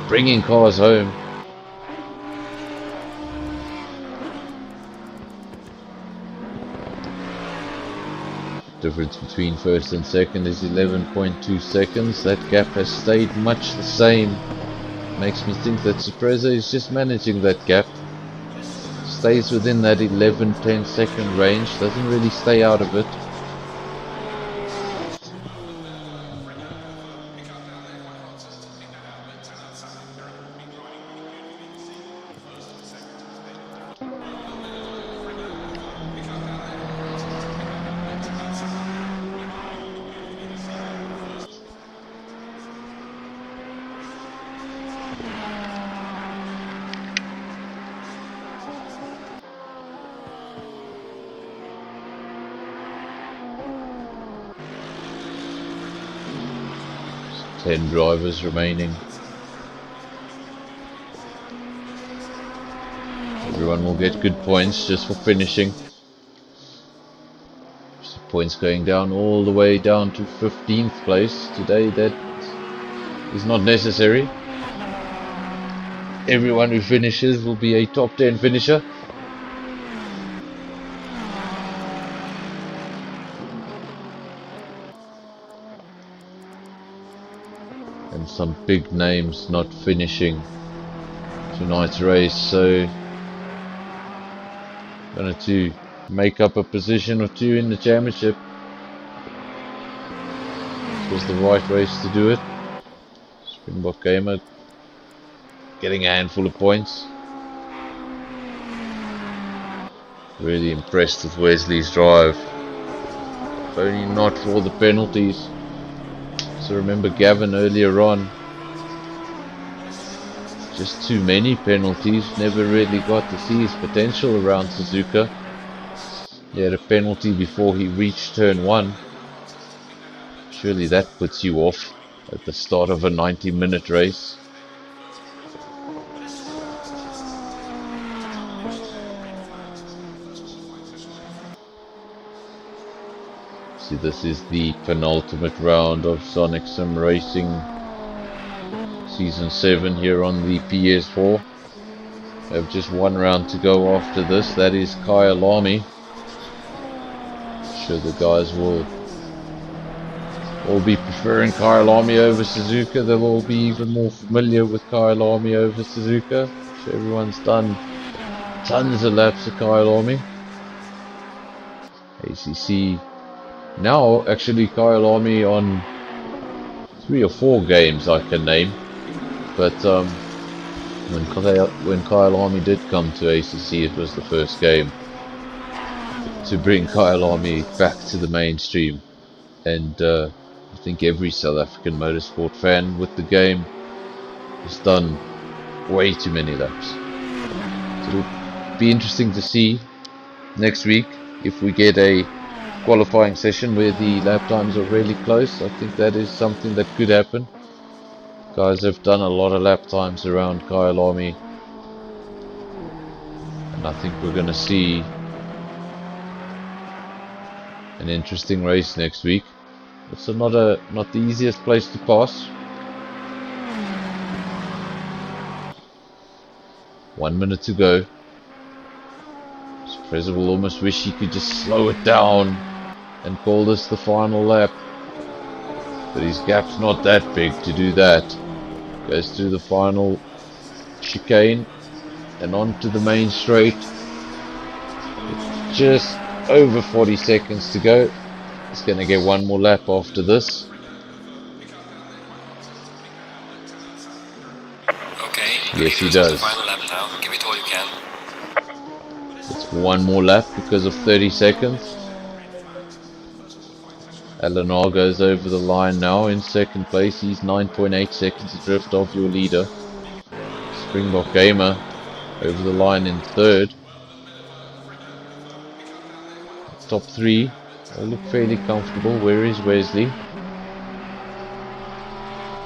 Speaker 2: bringing cars home. Difference between first and second is 11.2 seconds. That gap has stayed much the same. Makes me think that Suzuka is just managing that gap. Stays within that 11-10 second range. Doesn't really stay out of it. So 10 drivers remaining. Everyone will get good points just for finishing. So points going down all the way down to 15th place. Today that is not necessary. Everyone who finishes will be a top 10 finisher. And some big names not finishing tonight's race, so going to make up a position or two in the championship. This was the right race to do it. Springbok Gamer getting a handful of points. Really impressed with Wesley's drive. If only not for the penalties. So remember Gavin earlier on, just too many penalties, never really got to see his potential around Suzuka. He had a penalty before he reached turn 1. Surely that puts you off at the start of a 90-minute race. See, this is the penultimate round of Sonic Sim Racing Season 7 here on the PS4. We have just one round to go after this. That is Kyalami. I'm sure the guys will all be preferring Kyalami over Suzuka. They'll all be even more familiar with Kyalami over Suzuka. I'm sure everyone's done tons of laps of Kyalami. ACC now actually Kyalami on 3 or 4 games I can name, but when Kyalami did come to ACC, it was the first game to bring Kyalami back to the mainstream, and I think every South African motorsport fan with the game has done way too many laps. So it'll be interesting to see next week if we get a qualifying session where the lap times are really close. I think that is something that could happen. Guys have done a lot of lap times around Kyalami, and I think we're going to see an interesting race next week. It's not the easiest place to pass. 1 minute to go. Suzuka will almost wish he could just slow it down and call this the final lap, but his gap's not that big to do that. Goes through the final chicane and onto the main straight. Just over 40 seconds to go. He's going to get one more lap after this.
Speaker 1: Okay.
Speaker 2: Yes, he does.
Speaker 1: The final lap now. Give it all you can.
Speaker 2: It's one more lap because of 30 seconds. Eleanor goes over the line now in second place. He's 9.8 seconds adrift of your leader. Springbok Gamer over the line in third. Top three all look fairly comfortable. Where is Wesley?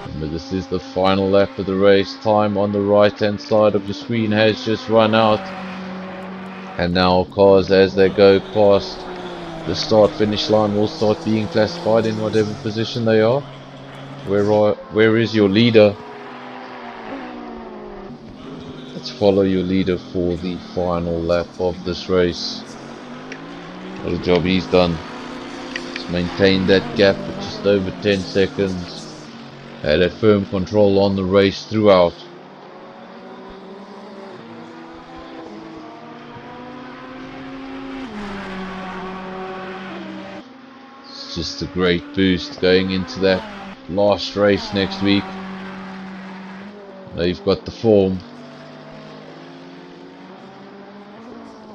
Speaker 2: Remember, this is the final lap of the race. Time on the right hand side of the screen has just run out. And now cars, as they go past the start finish line, will start being classified in whatever position they are. Where is your leader? Let's follow your leader for the final lap of this race. What a job he's done. He's maintained that gap of just over 10 seconds. Had a firm control on the race throughout. It's just a great boost going into that last race next week. Now you've got the form.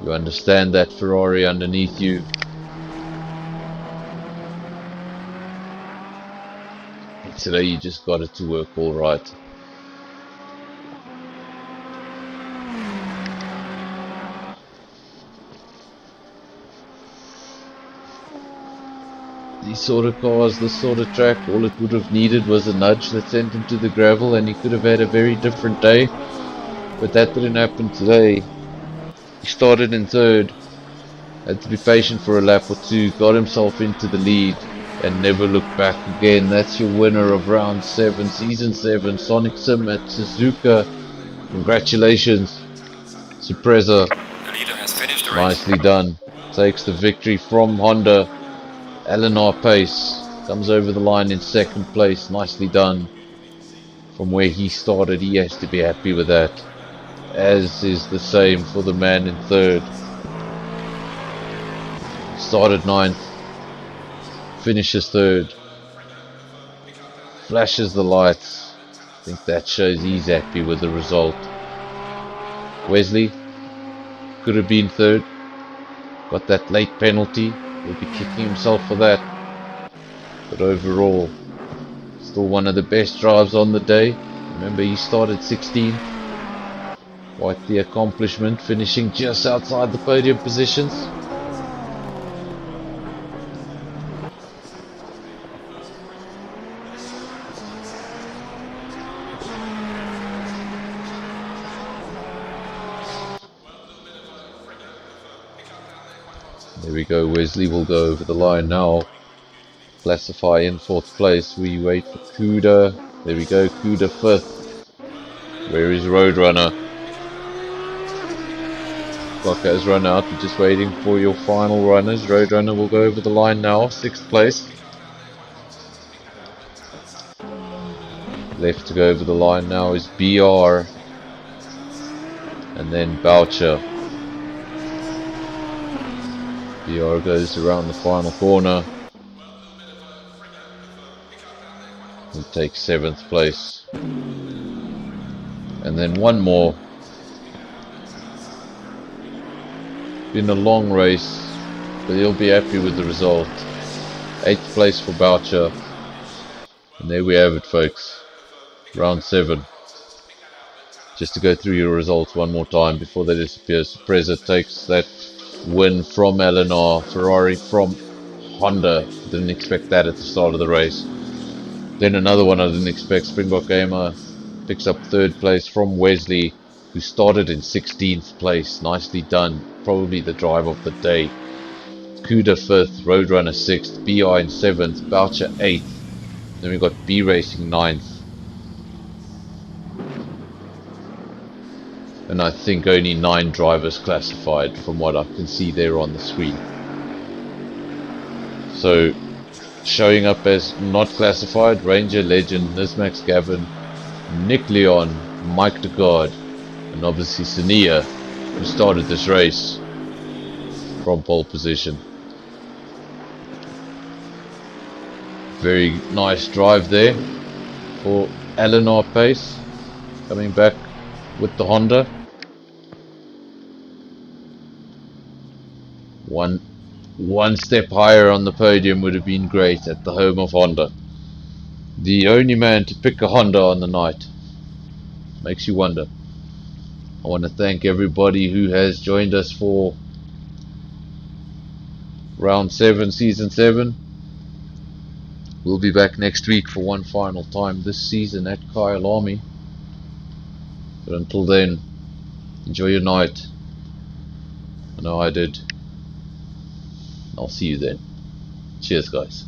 Speaker 2: You understand that Ferrari underneath you. Today you just got it to work all right. These sort of cars, this sort of track, all it would have needed was a nudge that sent him to the gravel and he could have had a very different day. But that didn't happen today. He started in third, had to be patient for a lap or two, got himself into the lead and never looked back again. That's your winner of round 7, season 7, Sonic Sim at Suzuka. Congratulations, Surpresa.
Speaker 1: The leader has finished the race.
Speaker 2: Nicely done. Takes the victory from Honda. Eleanor Pace comes over the line in second place. Nicely done. From where he started, he has to be happy with that. As is the same for the man in third. Started 9th. Finishes third. Flashes the lights. I think that shows he's happy with the result. Wesley could have been third. Got that late penalty. Will be kicking himself for that. But overall, still one of the best drives on the day. Remember, he started 16th. Quite the accomplishment, finishing just outside the podium positions. There we go, Wesley will go over the line now. Classify in 4th place. We wait for Kuda. There we go, Kuda 5th. Where is Roadrunner? Clock has run out, we're just waiting for your final runners. Roadrunner will go over the line now, 6th place. Left to go over the line now is BR. And then Boucher. BR goes around the final corner. He takes 7th place. And then one more. Been a long race, but he'll be happy with the result. 8th place for Boucher. And there we have it, folks. Round 7. Just to go through your results one more time before they disappear. Surpresa takes that win from Eleanor. Ferrari from Honda. Didn't expect that at the start of the race. Then another one I didn't expect. Springbok Gamer picks up 3rd place from Wesley, who started in 16th place. Nicely done. Probably the drive of the day. Kuda 5th, Roadrunner 6th, BI in 7th, Boucher 8th. Then we got B Racing 9th. And I think only 9 drivers classified from what I can see there on the screen. So, showing up as not classified, Ranger Legend, Nismax Gavin, Nick Leon, Mike DeGard, and obviously Sania, who started this race from pole position. Very nice drive there for Eleanor Pace, coming back with the Honda. one step higher on the podium would have been great at the home of Honda. The only man to pick a Honda on the night. Makes you wonder. I want to thank everybody who has joined us for round 7, season 7. We'll be back next week for one final time this season at Kyle Army. But until then, enjoy your night. I know I did. I'll see you then. Cheers, guys.